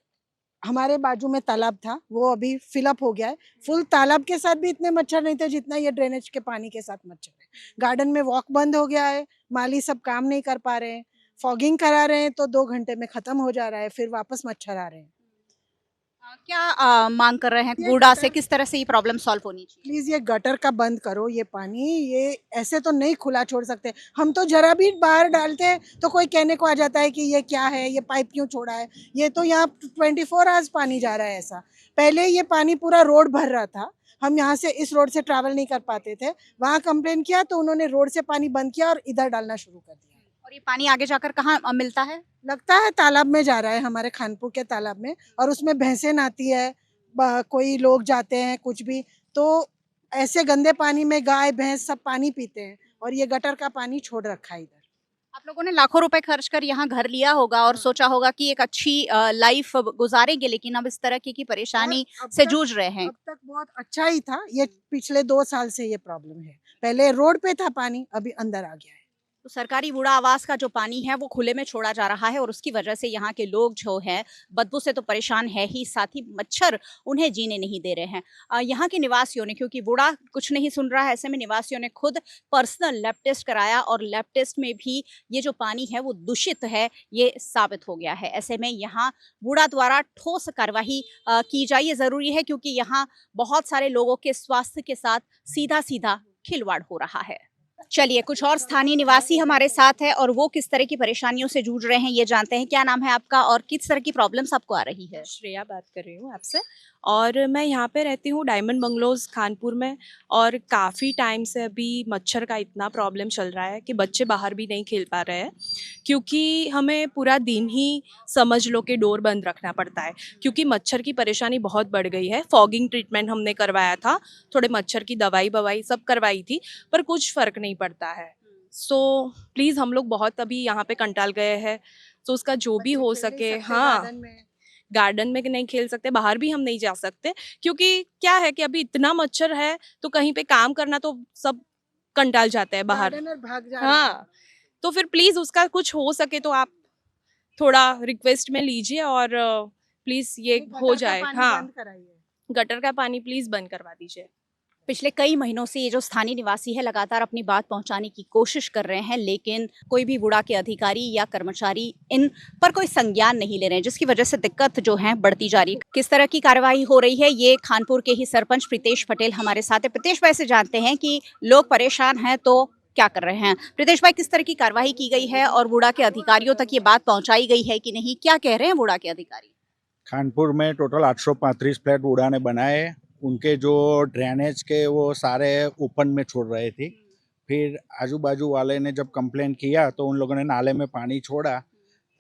Speaker 21: हमारे बाजू में तालाब था, वो अभी फिलअप हो गया है। फुल तालाब के साथ भी इतने मच्छर नहीं थे जितना ये ड्रेनेज के पानी के साथ मच्छर है। गार्डन में वॉक बंद हो गया है, माली सब काम नहीं कर पा रहे हैं, फॉगिंग करा रहे हैं तो 2 घंटे में खत्म हो जा रहा है, फिर वापस मच्छर आ रहे हैं।
Speaker 19: क्या मांग कर रहे हैं बूढ़ा से, किस तरह से ये प्रॉब्लम सॉल्व होनी चाहिए?
Speaker 21: प्लीज ये गटर का बंद करो, ये पानी ये ऐसे तो नहीं खुला छोड़ सकते। हम तो जरा भी बाहर डालते हैं तो कोई कहने को आ जाता है कि ये क्या है, ये पाइप क्यों छोड़ा है। ये तो यहाँ 24 आवर्स पानी जा रहा है। ऐसा पहले ये पानी पूरा रोड भर रहा था, हम यहाँ से इस रोड से ट्रैवल नहीं कर पाते थे। वहाँ कंप्लेन किया तो उन्होंने रोड से पानी बंद किया और इधर डालना शुरू कर दिया।
Speaker 19: और ये पानी आगे जाकर कहाँ मिलता है?
Speaker 21: लगता है तालाब में जा रहा है, हमारे खानपुर के तालाब में, और उसमें भैंसें नहाती है, कोई लोग जाते हैं कुछ भी, तो ऐसे गंदे पानी में गाय भैंस सब पानी पीते हैं और ये गटर का पानी छोड़ रखा है इधर।
Speaker 19: आप लोगों ने लाखों रुपए खर्च कर यहाँ घर लिया होगा और सोचा होगा कि एक अच्छी लाइफ गुजारेंगे, लेकिन अब इस तरह की परेशानी से जूझ रहे हैं।
Speaker 21: अब तक बहुत अच्छा ही था, ये पिछले 2 साल से ये प्रॉब्लम है। पहले रोड पे था पानी, अभी अंदर आ गया है।
Speaker 19: तो सरकारी बूढ़ा आवास का जो पानी है वो खुले में छोड़ा जा रहा है और उसकी वजह से यहाँ के लोग जो हैं बदबू से तो परेशान है ही, साथ ही मच्छर उन्हें जीने नहीं दे रहे हैं। यहाँ के निवासियों ने, क्योंकि बूढ़ा कुछ नहीं सुन रहा है, ऐसे में निवासियों ने खुद पर्सनल लैब टेस्ट कराया और लैब टेस्ट में भी ये जो पानी है वो दूषित है, ये साबित हो गया है। ऐसे में यहाँ बूढ़ा द्वारा ठोस कार्यवाही की जाए, ये जरूरी है, क्योंकि यहाँ बहुत सारे लोगों के स्वास्थ्य के साथ सीधा सीधा खिलवाड़ हो रहा है। चलिए कुछ और स्थानीय निवासी हमारे साथ है और वो किस तरह की परेशानियों से जूझ रहे हैं ये जानते हैं। क्या नाम है आपका और किस तरह की प्रॉब्लम्स आपको आ रही है?
Speaker 22: श्रेया बात कर रही हूँ आपसे।
Speaker 2: और मैं यहाँ पे रहती हूँ डायमंड बंगलोज कानपुर में। और काफ़ी टाइम से अभी मच्छर का इतना प्रॉब्लम चल रहा है कि बच्चे बाहर भी नहीं खेल पा रहे हैं, क्योंकि हमें पूरा दिन ही समझ लो कि डोर बंद रखना पड़ता है, क्योंकि मच्छर की परेशानी बहुत बढ़ गई है। फॉगिंग ट्रीटमेंट हमने करवाया था, थोड़े मच्छर की दवाई सब करवाई थी, पर कुछ फ़र्क नहीं पड़ता है। सो प्लीज़ हम लोग बहुत अभी यहाँ पे कंटाल गए हैं, तो उसका जो भी हो सके। हाँ, गार्डन में नहीं खेल सकते, बाहर भी हम नहीं जा सकते, क्योंकि क्या है कि अभी इतना मच्छर है तो कहीं पे काम करना तो सब कंटाल जाते हैं बाहर।
Speaker 21: भाग जा
Speaker 2: हाँ, तो फिर प्लीज़ उसका कुछ हो सके तो आप थोड़ा रिक्वेस्ट में लीजिए और प्लीज़ ये हो जाए। हाँ, गटर का पानी प्लीज़ बंद करवा दीजिए।
Speaker 19: पिछले कई महीनों से ये जो स्थानीय निवासी है लगातार अपनी बात पहुंचाने की कोशिश कर रहे हैं, लेकिन कोई भी वुडा के अधिकारी या कर्मचारी इन पर कोई संज्ञान नहीं ले रहे हैं, जिसकी वजह से दिक्कत जो है बढ़ती जा रही है। किस तरह की कार्रवाई हो रही है, ये कानपुर के ही सरपंच प्रीतेश पटेल हमारे साथ है। प्रीतेश भाई से जानते हैं कि लोग परेशान हैं तो क्या कर रहे हैं। प्रीतेश भाई, किस तरह की कार्रवाई की गई है और वुडा के अधिकारियों तक ये बात पहुँचाई गई है कि नहीं, क्या कह रहे हैं वुडा के अधिकारी?
Speaker 22: कानपुर में टोटल 835 फ्लैट वुडा ने बनाए। उनके जो ड्रेनेज के वो सारे ओपन में छोड़ रहे थे। फिर आजू बाजू वाले ने जब कंप्लेन किया तो उन लोगों ने नाले में पानी छोड़ा।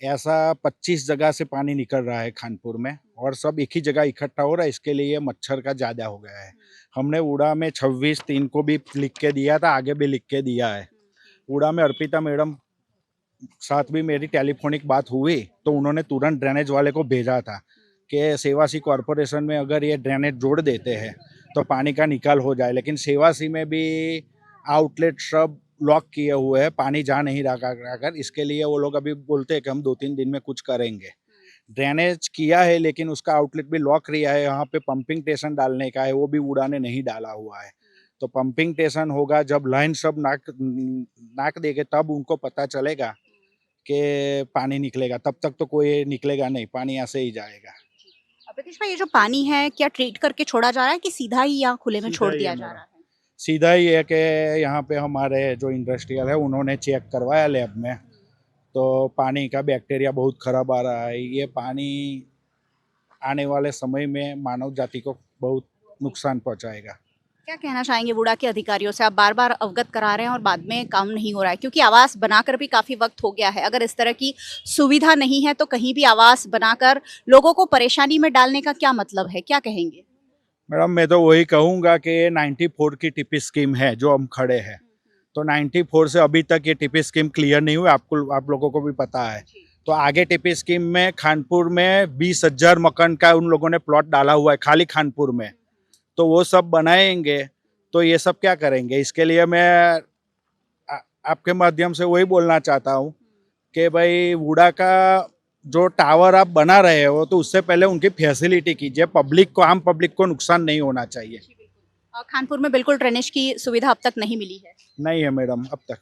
Speaker 22: ऐसा 25 जगह से पानी निकल रहा है कानपुर में और सब एक ही जगह इकट्ठा हो रहा है। इसके लिए मच्छर का ज़्यादा हो गया है। हमने वुडा में 26/3 को भी लिख के दिया था, आगे भी लिख के दिया है। वुडा में अर्पिता मैडम साथ भी मेरी टेलीफोनिक बात हुई तो उन्होंने तुरंत ड्रेनेज वाले को भेजा था कि सेवासी कॉरपोरेशन में अगर ये ड्रेनेज जोड़ देते हैं तो पानी का निकाल हो जाए। लेकिन सेवासी में भी आउटलेट सब लॉक किए हुए हैं, पानी जा नहीं रहा अगर। इसके लिए वो लोग अभी बोलते हैं कि हम 2-3 दिन में कुछ करेंगे। ड्रेनेज किया है लेकिन उसका आउटलेट भी लॉक किया है। यहाँ पे पंपिंग स्टेशन डालने का है, वो भी वुडा ने नहीं डाला हुआ है। तो पंपिंग स्टेशन होगा, जब लाइन सब नाक देंगे तब उनको पता चलेगा कि पानी निकलेगा। तब तक तो कोई निकलेगा नहीं, पानी ऐसे ही जाएगा।
Speaker 19: प्रीतेश भाई, ये जो पानी है क्या ट्रीट करके छोड़ा जा रहा है कि सीधा ही यहाँ खुले में छोड़ दिया जा रहा है?
Speaker 22: सीधा ही है कि यहाँ पे हमारे जो इंडस्ट्रियल है उन्होंने चेक करवाया लैब में, तो पानी का बैक्टीरिया बहुत खराब आ रहा है। ये पानी आने वाले समय में मानव जाति को बहुत नुकसान पहुँचाएगा।
Speaker 19: क्या कहना चाहेंगे वुडा के अधिकारियों से? आप बार बार अवगत करा रहे हैं और बाद में काम नहीं हो रहा है, क्योंकि आवास बनाकर भी काफ़ी वक्त हो गया है। अगर इस तरह की सुविधा नहीं है तो कहीं भी आवास बनाकर लोगों को परेशानी में डालने का क्या मतलब है, क्या कहेंगे?
Speaker 22: मैडम, मैं तो वही कहूँगा कि 94 की टीपी स्कीम है जो हम खड़े हैं, तो 94 से अभी तक ये टीपी स्कीम क्लियर नहीं हुई, आप लोगों को भी पता है। तो आगे टीपी स्कीम में कानपुर में 20,000 मकान का उन लोगों ने प्लॉट डाला हुआ है खाली कानपुर में, तो वो सब बनाएंगे तो ये सब क्या करेंगे। इसके लिए मैं आपके माध्यम से वही बोलना चाहता हूँ कि भाई वुडा का जो टावर आप बना रहे हो तो उससे पहले उनकी फैसिलिटी कीजिए। पब्लिक को, आम पब्लिक को नुकसान नहीं होना चाहिए।
Speaker 19: कानपुर में बिल्कुल ड्रेनेज की सुविधा अब तक नहीं मिली है?
Speaker 22: नहीं है मैडम, अब तक।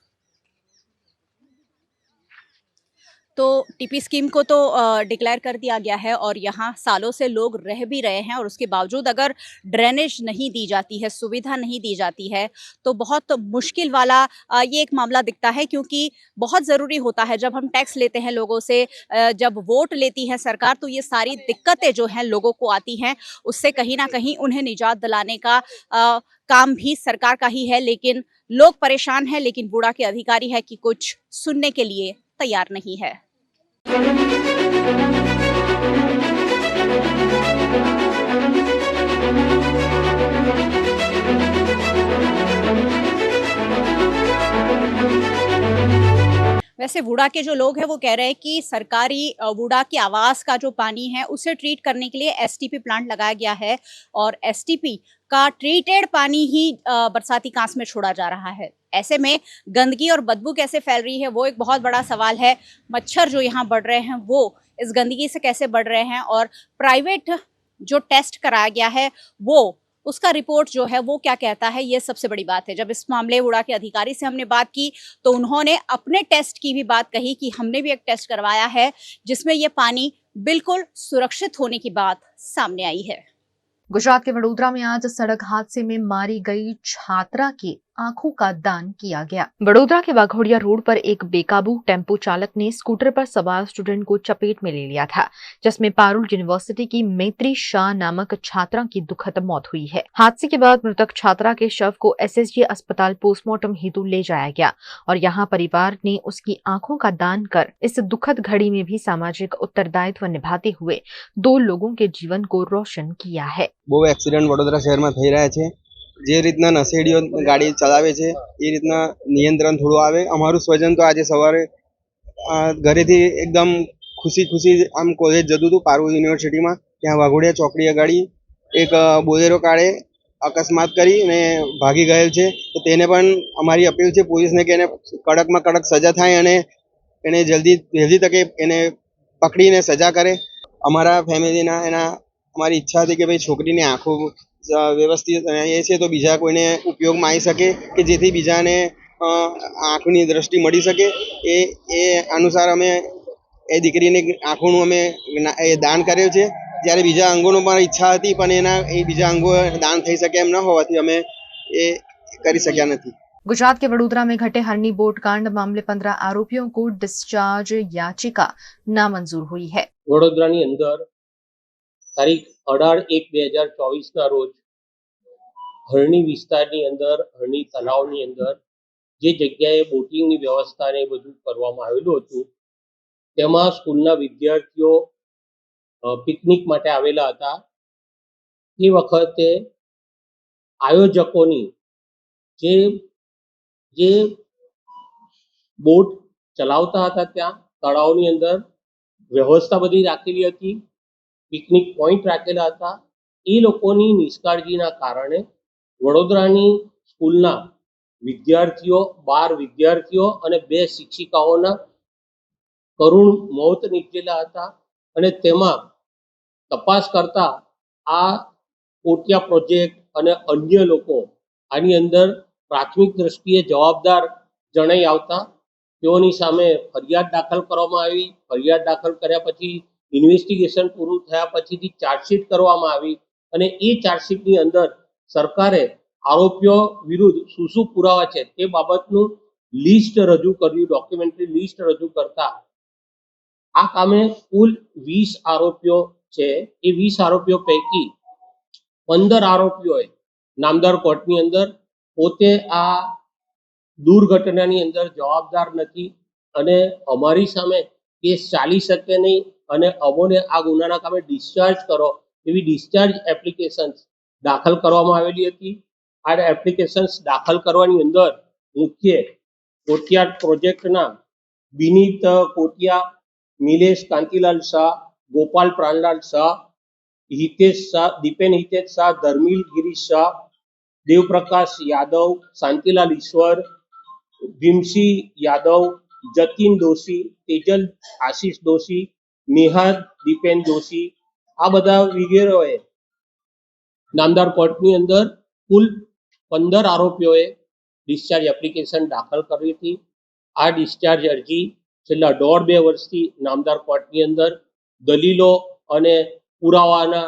Speaker 19: तो टीपी स्कीम को तो डिक्लेयर कर दिया गया है और यहाँ सालों से लोग रह भी रहे हैं, और उसके बावजूद अगर ड्रेनेज नहीं दी जाती है, सुविधा नहीं दी जाती है, तो बहुत मुश्किल वाला ये एक मामला दिखता है। क्योंकि बहुत ज़रूरी होता है जब हम टैक्स लेते हैं लोगों से, जब वोट लेती है सरकार, तो ये सारी दिक्कतें जो हैं लोगों को आती हैं, उससे कहीं ना कहीं उन्हें निजात दिलाने का काम भी सरकार का ही है। लेकिन लोग परेशान हैं, लेकिन वुडा के अधिकारी है कि कुछ सुनने के लिए तैयार नहीं है। वैसे वुडा के जो लोग हैं वो कह रहे हैं कि सरकारी वुडा के आवास का जो पानी है उसे ट्रीट करने के लिए एसटीपी प्लांट लगाया गया है, और एसटीपी का ट्रीटेड पानी ही बरसाती कांस में छोड़ा जा रहा है। ऐसे में गंदगी और बदबू कैसे फैल रही है वो एक बहुत बड़ा सवाल है। मच्छर जो यहाँ बढ़ रहे हैं वो इस गंदगी से कैसे बढ़ रहे हैं, और प्राइवेट जो टेस्ट कराया गया है वो उसका रिपोर्ट जो है वो क्या कहता है, ये सबसे बड़ी बात है। जब इस मामले वुडा के अधिकारी से हमने बात की तो उन्होंने अपने टेस्ट की भी बात कही कि हमने भी एक टेस्ट करवाया है जिसमें ये पानी बिल्कुल सुरक्षित होने की बात सामने आई है।
Speaker 1: गुजरात के वडोदरा में आज सड़क हादसे में मारी गई छात्रा की आंखों का दान किया गया। वडोदरा के वाघोड़िया रोड पर एक बेकाबू टेम्पो चालक ने स्कूटर पर सवार स्टूडेंट को चपेट में ले लिया था, जिसमें पारुल यूनिवर्सिटी की मैत्री शाह नामक छात्रा की दुखद मौत हुई है। हादसे के बाद मृतक छात्रा के शव को एसएसजी अस्पताल पोस्टमार्टम हेतु ले जाया गया और यहाँ परिवार ने उसकी आंखों का दान कर इस दुखद घड़ी में भी सामाजिक उत्तरदायित्व निभाते हुए 2 लोगों के जीवन को रोशन किया है।
Speaker 3: बहु एक्सीडेंट वडोदरा शहर में થઈ રહ્યા છે। જે રીતના નશેડીઓ ગાડી ચલાવે છે એ રીતના નિયંત્રણ થોડું આવે। અમારું સ્વજન તો આજે સવારે ઘરેથી એકદમ ખુશી આમ કોલેજ જતું હતું પારુલ યુનિવર્સિટીમાં, ત્યાં વાઘોડિયા ચોકડી અગાડી એક બોલેરો કારે અકસ્માત કરી અને ભાગી ગયેલ છે। તો તેને પણ અમારી અપીલ છે પોલીસને કે એને કડકમાં કડક સજા થાય અને એને જલ્દી તકે એને પકડીને સજા કરે। અમારા ફેમિલીના અમારી ઈચ્છા હતી કે ભાઈ છોકરીની આંખો વ્યવસ્થિત એ છે તો બીજા કોઈને ઉપયોગમાં આવી શકે કે જેથી બીજાને આંખની દ્રષ્ટિ મળી શકે। એ અનુસાર અમે એ દીકરીને આંખોનું અમે દાન કર્યું છે। જ્યારે બીજા અંગોનો પણ ઈચ્છા હતી પણ એ બીજા અંગો દાન થઈ શકે એમ ન હોવાથી અમે એ કરી શક્યા નથી।
Speaker 1: गुजरात के वडोदरा में घटे हरनी बोट कांड मामले 15 आरोपियों को डिस्चार्ज याचिका नामंजूर हुई है।
Speaker 4: વડોદરાની અંદર તારીખ 18/1/2024 રોજ હરણી વિસ્તારની અંદર હરણી તલાવની અંદર જે જગ્યાએ બોટિંગની વ્યવસ્થા ને બધું કરવામાં આવેલું હતું તેમાં સ્કૂલના વિદ્યાર્થીઓ પિકનિક માટે આવેલા હતા। એ વખતે આયોજકોની જે બોટ ચલાવતા હતા ત્યાં તળાવની અંદર વ્યવસ્થા બધી રાખેલી હતી, પિકનિક પોઈન્ટ રાખેલા હતા। એ લોકોની નિષ્કાળજીના કારણે વડોદરાની સ્કૂલના વિદ્યાર્થીઓ 12 વિદ્યાર્થીઓ અને 2 શિક્ષિકાઓના કરુણ મોત નીપજેલા હતા। અને તેમાં તપાસ કરતા આ કોટિયા પ્રોજેક્ટ અને અન્ય લોકો આની અંદર પ્રાથમિક દ્રષ્ટિએ જવાબદાર જણાઈ આવતા તેઓની સામે ફરિયાદ દાખલ કરવામાં આવી। ફરિયાદ દાખલ કર્યા પછી ઇન્વેસ્ટિગેશન પૂરું થયા પછીથી ચાર્જશીટ કરવામાં આવી અને એ ચાર્જશીટની અંદર સરકારે આરોપીઓ વિરુદ્ધ શું પુરાવા છે તે બાબતનું લિસ્ટ રજૂ કર્યું, ડોક્યુમેન્ટરી લિસ્ટ રજૂ કરતા આ કામે કુલ 20 આરોપીઓ છે। એ 20 આરોપીઓ પૈકી 15 આરોપીઓએ નામદાર કોર્ટની અંદર પોતે આ દુર્ઘટનાની અંદર જવાબદાર નથી અને અમારી સામે કેસ ચાલી શકે નહીં અને અમોને આ ગુનાના કામે ડિસ્ચાર્જ કરો એવી ડિસ્ચાર્જ એપ્લિકેશન્સ દાખલ કરવામાં આવેલી હતી। આ એપ્લિકેશન્સ દાખલ કરવાની અંદર મુખ્ય કોટિયા પ્રોજેક્ટના વિનીત કોટિયા, મિલેશ કાંતિલાલ શાહ, ગોપાલ પ્રાણલાલ શાહ, हितेश शाह, दीपेन हितेश शाह, धर्मिल गिरीश शाह, देवप्रकाश यादव, शांतिलाल ईश्वर, भीमसी यादव, जतिन दोषी, तेजल आशीष दोषी, निहाद दीपेन दोषी आ बधा वगैरह नामदार कोर्टनी अंदर कुल 15 आरोपीओए डिस्चार्ज एप्लिकेशन दाखल करी थी। आ डिस्चार्ज अरजी छेल्ला 1.5-2 वर्षथी नामदार कोर्टनी अंदर दलीलो अने पुरावाना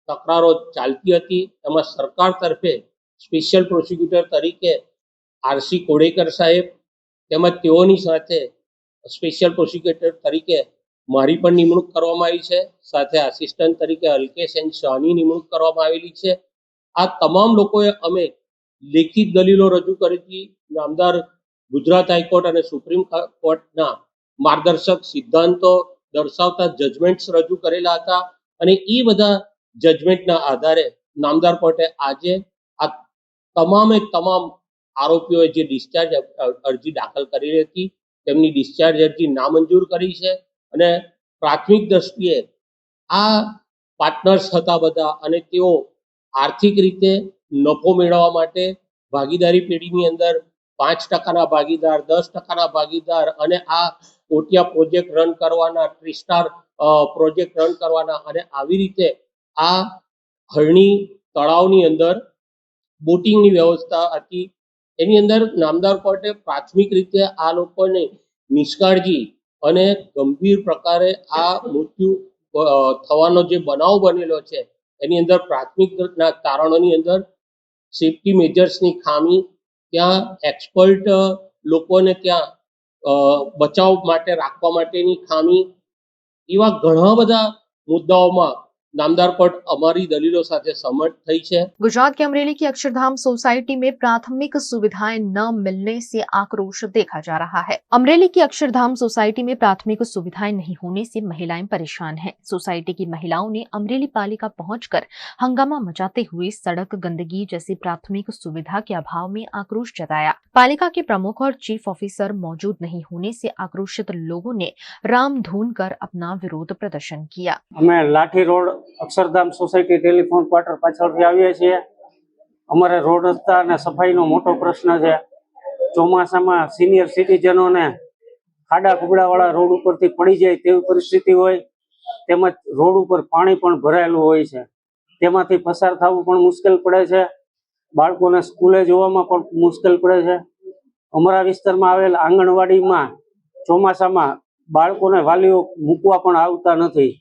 Speaker 4: तकरारो चालती हती। एमां सरकार तरफे स्पेशियल प्रोसिक्यूटर तरीके आरसी कोडेकर साहेब તેમજ તેઓની સાથે સ્પેશિયલ પ્રોસિક્યુટર તરીકે મારી પણ નિમણૂક કરવામાં આવી છે। સાથે આસિસ્ટન્ટ તરીકે અલ્કેશ એન શાહની નિમણૂક કરવામાં આવેલી છે। આ તમામ લોકોએ અમે લેખિત દલીલો રજૂ કરી હતી। નામદાર ગુજરાત હાઈકોર્ટ અને સુપ્રીમ કોર્ટના માર્ગદર્શક સિદ્ધાંતો દર્શાવતા જજમેન્ટ્સ રજૂ કરેલા હતા અને એ બધા જજમેન્ટના આધારે નામદાર કોર્ટે આજે આ તમામે તમામ આરોપીઓએ જે ડિસ્ચાર્જ અરજી દાખલ કરેલી હતી તેમની ડિસ્ચાર્જ અરજી નામંજૂર કરી છે અને પ્રાથમિક દ્રષ્ટિએ આ પાર્ટનર્સ હતા બધા અને તેઓ આર્થિક રીતે નફો મેળવવા માટે ભાગીદારી પેઢીની અંદર 5% ભાગીદાર, 10% ભાગીદાર અને આ કોટિયા પ્રોજેક્ટ રન કરવાના, ટ્રીસ્ટાર પ્રોજેક્ટ રન કરવાના અને આવી રીતે આ હરણી તળાવની અંદર બોટિંગની વ્યવસ્થા હતી। એની અંદર નામદાર કોર્ટે પ્રાથમિક રીતે આ લોકોને નિષ્કાળજી અને ગંભીર પ્રકારે આ મૃત્યુ થવાનો જે બનાવ બનેલો છે એની અંદર પ્રાથમિક કારણોની અંદર સેફ્ટી મેજર્સની ખામી ત્યાં એક્સપર્ટ લોકોને ત્યાં બચાવ માટે રાખવા માટેની ખામી, એવા ઘણા બધા મુદ્દાઓમાં नामदार पट हमारी दलीलों साथे सहमत थई है।
Speaker 1: गुजरात के अमरेली की अक्षरधाम सोसाइटी में प्राथमिक सुविधाएं न मिलने से आक्रोश देखा जा रहा है। अमरेली की अक्षरधाम सोसाइटी में प्राथमिक सुविधाएं नहीं होने से महिलाएं परेशान हैं। सोसाइटी की महिलाओं ने अमरेली पालिका पहुंचकर हंगामा मचाते हुए सड़क, गंदगी जैसी प्राथमिक सुविधा के अभाव में आक्रोश जताया। पालिका के प्रमुख और चीफ ऑफिसर मौजूद नहीं होने से आक्रोशित लोगों ने राम धून कर अपना विरोध प्रदर्शन किया।
Speaker 5: અમે Lathi road Akshardham society telephone quarter પાછળથી આવીએ છીએ। અમારે રોડ રસ્તા અને સફાઈનો મોટો પ્રશ્ન છે। ચોમાસામાં સિનિયર સિટીઝનોને ખાડા ખુબડાવાળા રોડ ઉપરથી પડી જાય તેવી પરિસ્થિતિ હોય, તેમજ રોડ ઉપર પાણી પણ ભરાયેલું હોય છે, તેમાંથી પસાર થવું પણ મુશ્કેલ પડે છે। બાળકોને સ્કૂલે જવામાં પણ મુશ્કેલ પડે છે। અમારા વિસ્તારમાં આવેલ આંગણવાડીમાં ચોમાસામાં બાળકોને વાલીઓ મૂકવા પણ આવતા નથી।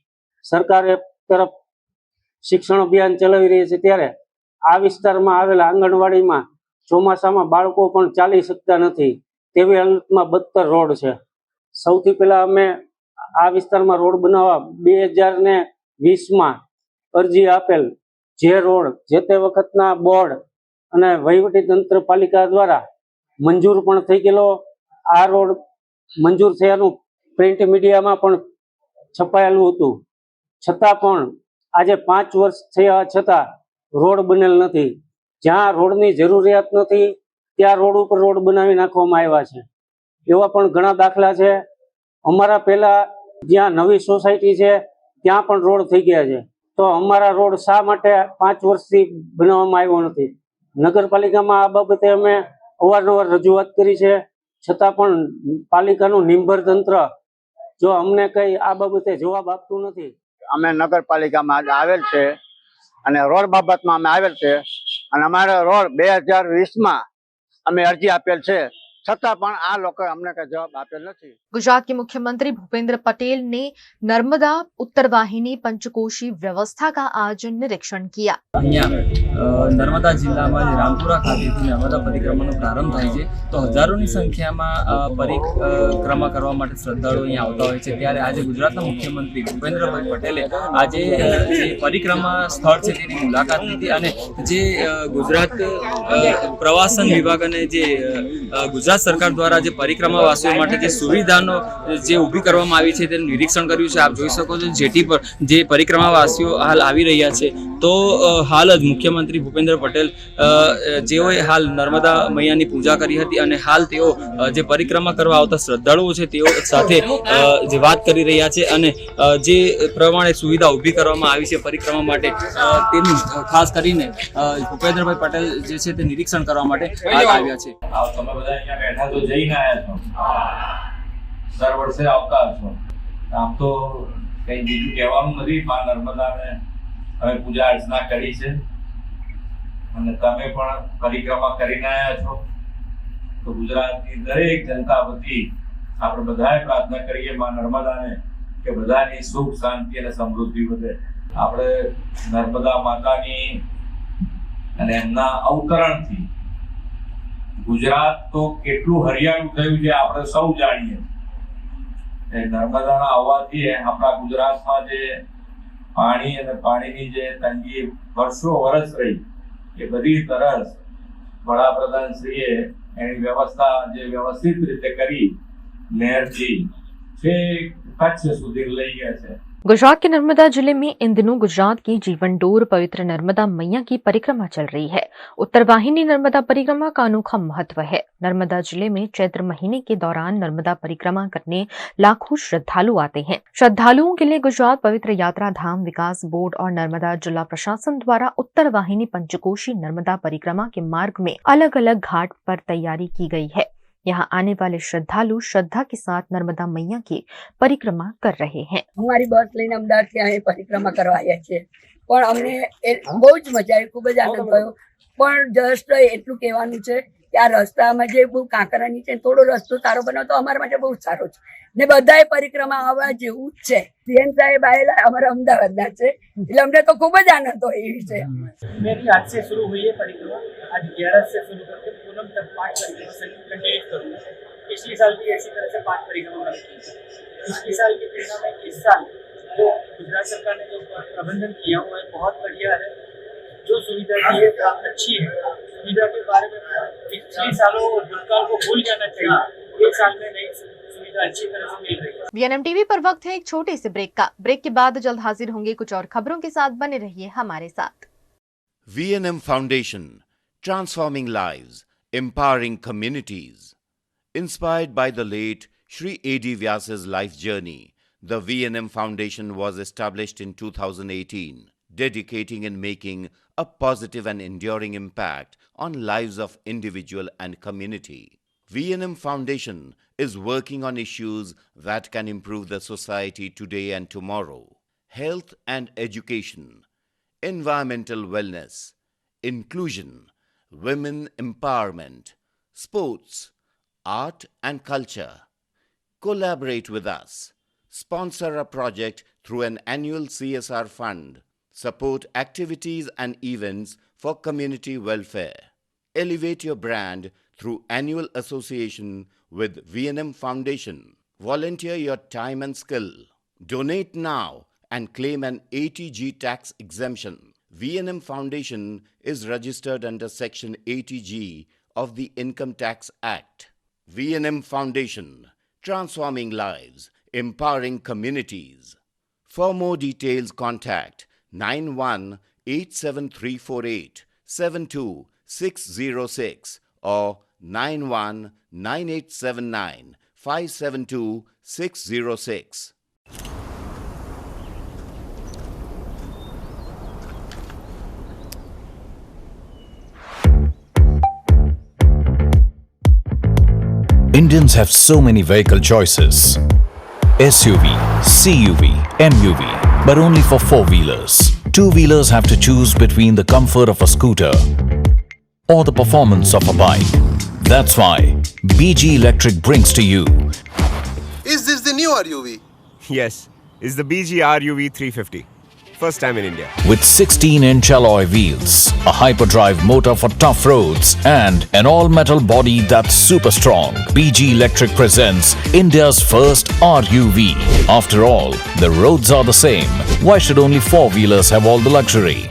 Speaker 5: સરકાર એક તરફ શિક્ષણ અભિયાન ચલાવી રહી છે, ત્યારે આ વિસ્તારમાં આવેલા આંગણવાડીમાં ચોમાસામાં બાળકો પણ ચાલી શકતા નથી તેવી હાલતમાં બદતર રોડ છે। સૌથી પહેલા અમે આ વિસ્તારમાં રોડ બનાવવા 2020માં અરજી આપેલ, જે રોડ જે તે વખતના બોર્ડ અને વહીવટી તંત્ર પાલિકા દ્વારા મંજૂર પણ થઈ ગયેલો। આ રોડ મંજૂર થયાનું પ્રિન્ટ મીડિયામાં પણ છપાયેલું હતું, છતાં પણ આજે 5 વર્ષ થયા છતાં રોડ બનેલ નથી। જ્યાં રોડની જરૂરિયાત નથી ત્યાં રોડ ઉપર રોડ બનાવી નાખવામાં આવ્યા છે। એવા પણ ઘણા દાખલા છે। અમારા પહેલા જ્યાં નવી સોસાયટી છે ત્યાં પણ રોડ થઈ ગયા છે, તો અમારા રોડ શા માટે 5 વર્ષથી બનાવવામાં આવ્યો નથી? નગરપાલિકામાં આ બાબતે અમે અવારનવાર રજૂઆત કરી છે, છતાં પણ પાલિકાનું નિંભર તંત્ર જો અમને કઈ આ બાબતે જવાબ આપતું નથી।
Speaker 6: અમે નગરપાલિકામાં આવેલ છે અને રોડ બાબતમાં અમે આવેલ છે અને અમારો રોડ 2020માં અમે અરજી આપેલ છે, છતાં પણ આ લોકોએ અમને કઈ જવાબ આપેલ નથી।
Speaker 1: गुजरात के मुख्यमंत्री भूपेंद्र पटेल ने नर्मदा उत्तर वाहिनी पंचकोशी व्यवस्था का आज निरीक्षण किया।
Speaker 23: नर्मदा जिल्ला में रामपुरा खाते नर्मदा परिक्रमा प्रारंभ थाय छे, तो हजारों संख्या में परिक्रमा करवा माटे श्रद्धाळुओ अहीं आवता होय छे। त्यारे आज गुजरातना मुख्यमंत्री भूपेन्द्रभाई पटेले आज जे परिक्रमा स्थळ छे तेनी मुलाकात लीधी अने जे गुजरात प्रवासन विभाग अने जे गुजरात सरकार द्वारा जे परिक्रमावासीओ माटे जे सुविधानो जे ऊभी करवामां आवी छे तेनुं निरीक्षण कर्युं छे। आप जोई शको छो जेटी पर जे परिक्रमावासीओ हाल आवी रह्या छे, तो हाल ज मुख्यमंत्री भूपेन्द्र पटेल जेओए हाल नर्मदा मैयानी पूजा करी हती अने हाल तेओ जे परिक्रमा करवा आवता श्रद्धाळुओ छे तेओ साथे जे वात करी रह्या छे अने जे प्रमाणे सुविधा ऊभी करवामां आवी छे परिक्रमा माटे तेनुं खास करीने भूपेन्द्रभाई पटेल जे छे ते निरीक्षण करवा माटे हाल आव्या छे।
Speaker 24: તમે બધા અહીંયા બેઠા તો જઈને આવ્યા છો, દર વર્ષે આવતા હશો। આમ તો કઈ બીજું કહેવાનું નથી, માં નર્મદાને અમે પૂજા અર્ચના કરી છે અને તમે પણ પરિક્રમા કરીને આવ્યા છો, તો ગુજરાતની દરેક જનતા વતી આપણે બધાએ પ્રાર્થના કરીએ માં નર્મદાને કે બધાની સુખ શાંતિ અને સમૃદ્ધિ વધે। આપણે નર્મદા માતાની અને એમના અવતરણથી गुजरात तो केटलू हरियाळू थयुं छे आपणे सौ जाणीए। नर्मदाना आववाथी आपणा गुजरातमां जे पाणी अने पाणीनी जे तंगी वर्षो वर्ष रही ए बधी तरस वडाप्रधानश्रीए एनी व्यवस्था जे व्यवस्थित रीते करी नहेरथी छेक कच्छ सुधी लई गया छे।
Speaker 1: गुजरात के नर्मदा जिले में इन दिनों गुजरात की जीवन डोर पवित्र नर्मदा मैया की परिक्रमा चल रही है। उत्तर वाहिनी नर्मदा परिक्रमा का अनोखा महत्व है। नर्मदा जिले में चैत्र महीने के दौरान नर्मदा परिक्रमा करने लाखों श्रद्धालु आते हैं। श्रद्धालुओं के लिए गुजरात पवित्र यात्रा धाम विकास बोर्ड और नर्मदा जिला प्रशासन द्वारा उत्तर वाहिनी पंचकोशी नर्मदा परिक्रमा के मार्ग में अलग अलग घाट पर तैयारी की गई है। यहाँ आने वाले श्रद्धालु श्रद्धा के साथ नर्मदा मैया की परिक्रमा कर रहे हैं।
Speaker 25: हमारी बस लઈને અમદાવાદથી અહીં પરિક્રમા કરવા આવ્યા છે, પણ અમને બહુ જ મજા આવી, ખૂબ જ આનંદ થયો। પણ જસ્ટ એટલું કહેવાનું છે કે આ રસ્તામાં જે બહુ કાંકરા નીચે થોડો રસ્તો સારો બનાવો તો અમારા માટે બહુ સારો છે ને બધાએ પરિક્રમા આવવા જેવું જ છે. સીએમ સાહેબ આવેલા અમારા અમદાવાદના છે એટલે અમને તો ખૂબ જ આનંદ હોય એ વિશે.
Speaker 7: मेरी आज से शुरू हुई है परिक्रमा, आज 11 से शुरू करके पूनम तक 5 परिक्रमा कंटिन्यू करूँगा. पिछले साल भी ऐसी तरह से 5 परिक्रमा की. पिछले साल की तुलना में इस साल जो गुजरात सरकार ने जो प्रबंधन किया हुआ है बहुत बढ़िया है. जो सुविधा दी है बहुत अच्छी है. सुविधा के बारे में पिछले सालों भूतकाल को भूल जाना चाहिए. एक साल में नई सुविधा अच्छी तरह से मिल रही है.
Speaker 1: वीएनएम टीवी पर वक्त है एक छोटे से ब्रेक का. ब्रेक के बाद जल्द हाजिर होंगे कुछ और खबरों के साथ. बने रहिए हमारे साथ.
Speaker 11: VNM Foundation, transforming lives, empowering communities. Inspired by the late Shri A.D. Vyas's life journey, the VNM Foundation was established in 2018, dedicating and making a positive and enduring impact on lives of individual and community. VNM Foundation is working on issues that can improve the society today and tomorrow. Health and education, environmental wellness, inclusion, women empowerment, sports, art and culture. Collaborate with us. Sponsor a project through an annual CSR fund. Support activities and events for community welfare. Elevate your brand through annual association with VNM Foundation. Volunteer your time and skill. Donate now and claim an ATG tax exemption. VNM Foundation is registered under Section 80G of the Income Tax Act. VNM Foundation, transforming lives, empowering communities. For more details, contact 918734872606 or 919879572606.
Speaker 15: Indians have so many vehicle choices. SUV, CUV, MUV, but only for four-wheelers. Two-wheelers have to choose between the comfort of a scooter or the performance of a bike. That's why BG Electric brings to you.
Speaker 8: Is this the new RUV?
Speaker 14: Yes, it's the BG RUV 350. First time in India.
Speaker 15: With 16-inch alloy wheels, a hyperdrive motor for tough roads, and an all-metal body that's super strong, BG Electric presents India's first RUV. After all, the roads are the same. Why should only four-wheelers have all the luxury?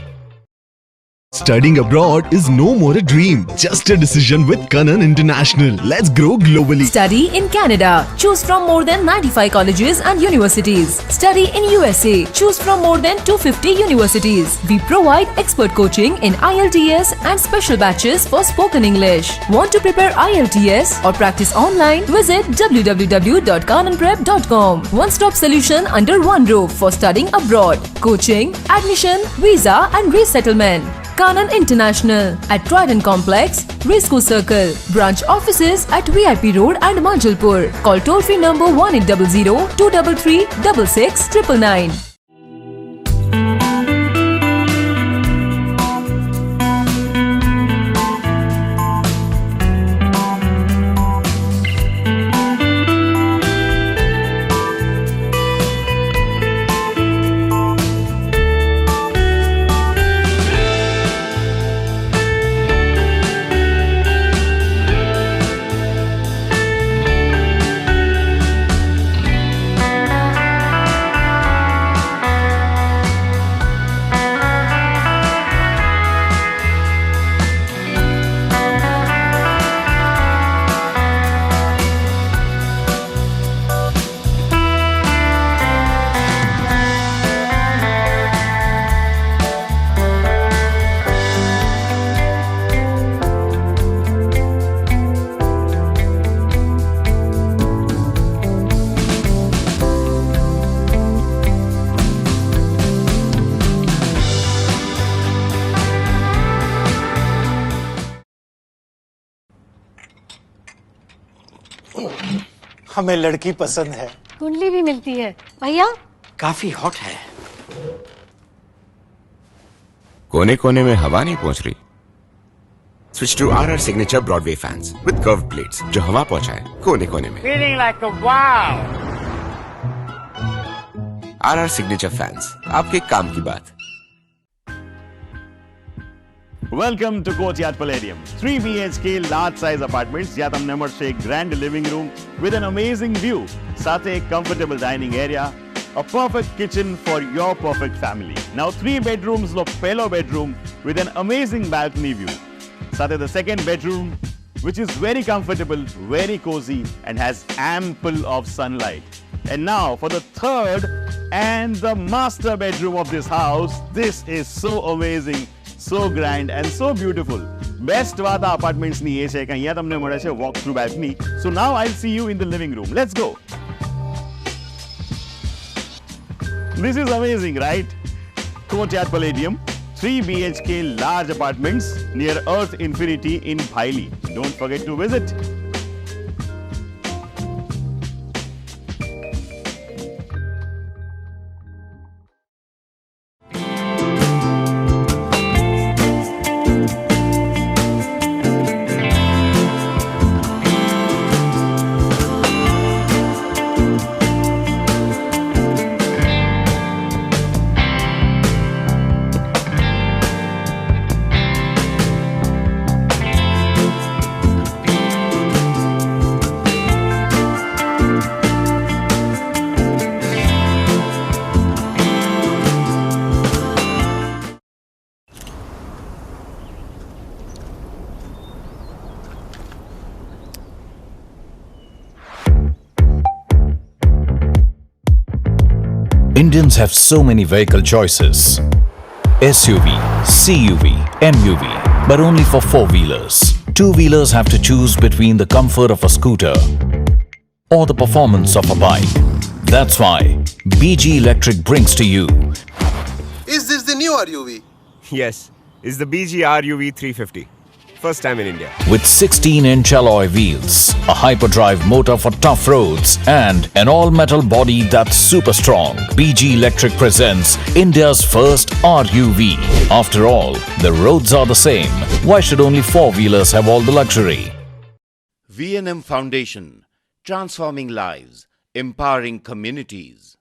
Speaker 9: Studying abroad is no more a dream, just a decision with Kanan International. Let's grow globally.
Speaker 10: Study in Canada. Choose from more than 95 colleges and universities. Study in USA. Choose from more than 250 universities. We provide expert coaching in IELTS and special batches for spoken English. Want to prepare IELTS or practice online? Visit www.kananprep.com. One-stop solution under one roof for studying abroad. Coaching, admission, visa and resettlement. Kanan International at Trident Complex, Risco Circle. Branch offices at VIP Road and Manjalpur. Call toll-free number 1800-233-6699.
Speaker 13: हमें लड़की पसंद है.
Speaker 26: कुंडली भी मिलती है भैया.
Speaker 13: काफी हॉट है.
Speaker 14: कोने कोने में हवा नहीं पहुंच रही. Switch to RR Signature Broadway fans with curved blades जो हवा पहुंचाए कोने कोने में.
Speaker 6: Feeling like a wow.
Speaker 14: RR Signature fans, आपके काम की बात.
Speaker 12: Welcome to Courtyard Palladium. 3 BHK large size apartments જ્યાં તમને મળશે grand living room with an amazing view. સાથે એક comfortable dining area, a perfect kitchen for your perfect family. Now 3 bedrooms નો પહેલો bedroom with an amazing balcony view. સાથે the second bedroom which is very comfortable, very cozy and has ample of sunlight. And now for the third and the master bedroom of this house. This is so amazing. So grand and so beautiful. Best વાત આ apartments ની એ છે કે અહીંયા તમને મળે છે walk through balcony. So now I'll see you in the living room. Let's go. This is amazing, right? Courtyard Palladium, 3 BHK large apartments near Earth Infinity in Bhaili. Don't forget to visit.
Speaker 15: Indians have so many vehicle choices. SUV, CUV, MUV, but only for four-wheelers. Two-wheelers have to choose between the comfort of a scooter or the performance of a bike. That's why BG Electric brings to you.
Speaker 8: Is this the new RUV?
Speaker 14: Yes, it's the BG RUV 350. First time in India.
Speaker 15: With 16-inch alloy wheels, a hyperdrive motor for tough roads, and an all-metal body that's super strong, BG Electric presents India's first RUV. After all, the roads are the same. Why should only four-wheelers have all the luxury?
Speaker 11: V&M Foundation, transforming lives, empowering communities.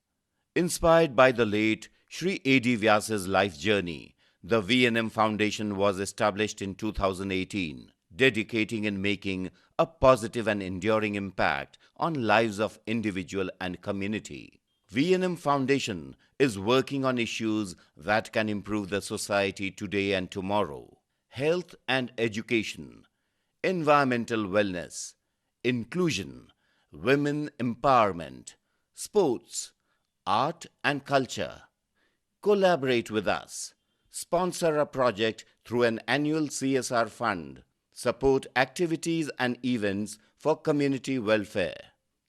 Speaker 11: Inspired by the late Shri A.D. Vyas's life journey, the V&M Foundation was established in 2018, dedicating and making a positive and enduring impact on lives of individual and community. V&M Foundation is working on issues that can improve the society today and tomorrow: health and education, environmental wellness, inclusion, women empowerment, sports, art and culture. Collaborate with us. Sponsor a project through an annual CSR fund. Support activities and events for community welfare.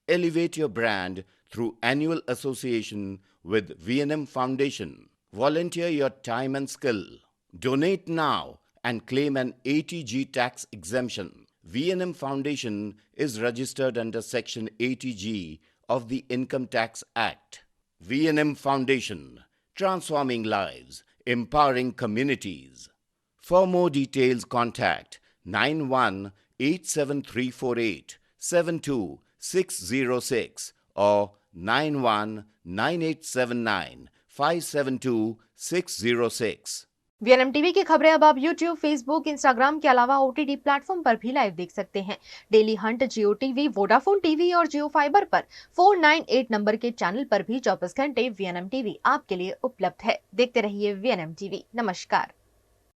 Speaker 11: Elevate your brand through annual association with V&M Foundation. Volunteer your time and skill. Donate now and claim an ATG tax exemption. V&M Foundation is registered under Section 80G of the Income Tax Act. V&M Foundation, transforming lives, empowering communities. For more details, contact 918734872606 or 919879572606.
Speaker 1: VNM TV की खबरें अब आप YouTube, Facebook, Instagram के अलावा OTT platform पर भी live देख सकते हैं। डेली हंट, जियो टीवी, वोडाफोन टीवी और जियो फाइबर पर 498 नंबर के चैनल पर भी 24 घंटे वीएनएम टीवी आपके लिए उपलब्ध है। देखते रहिए वीएनएम टीवी। नमस्कार।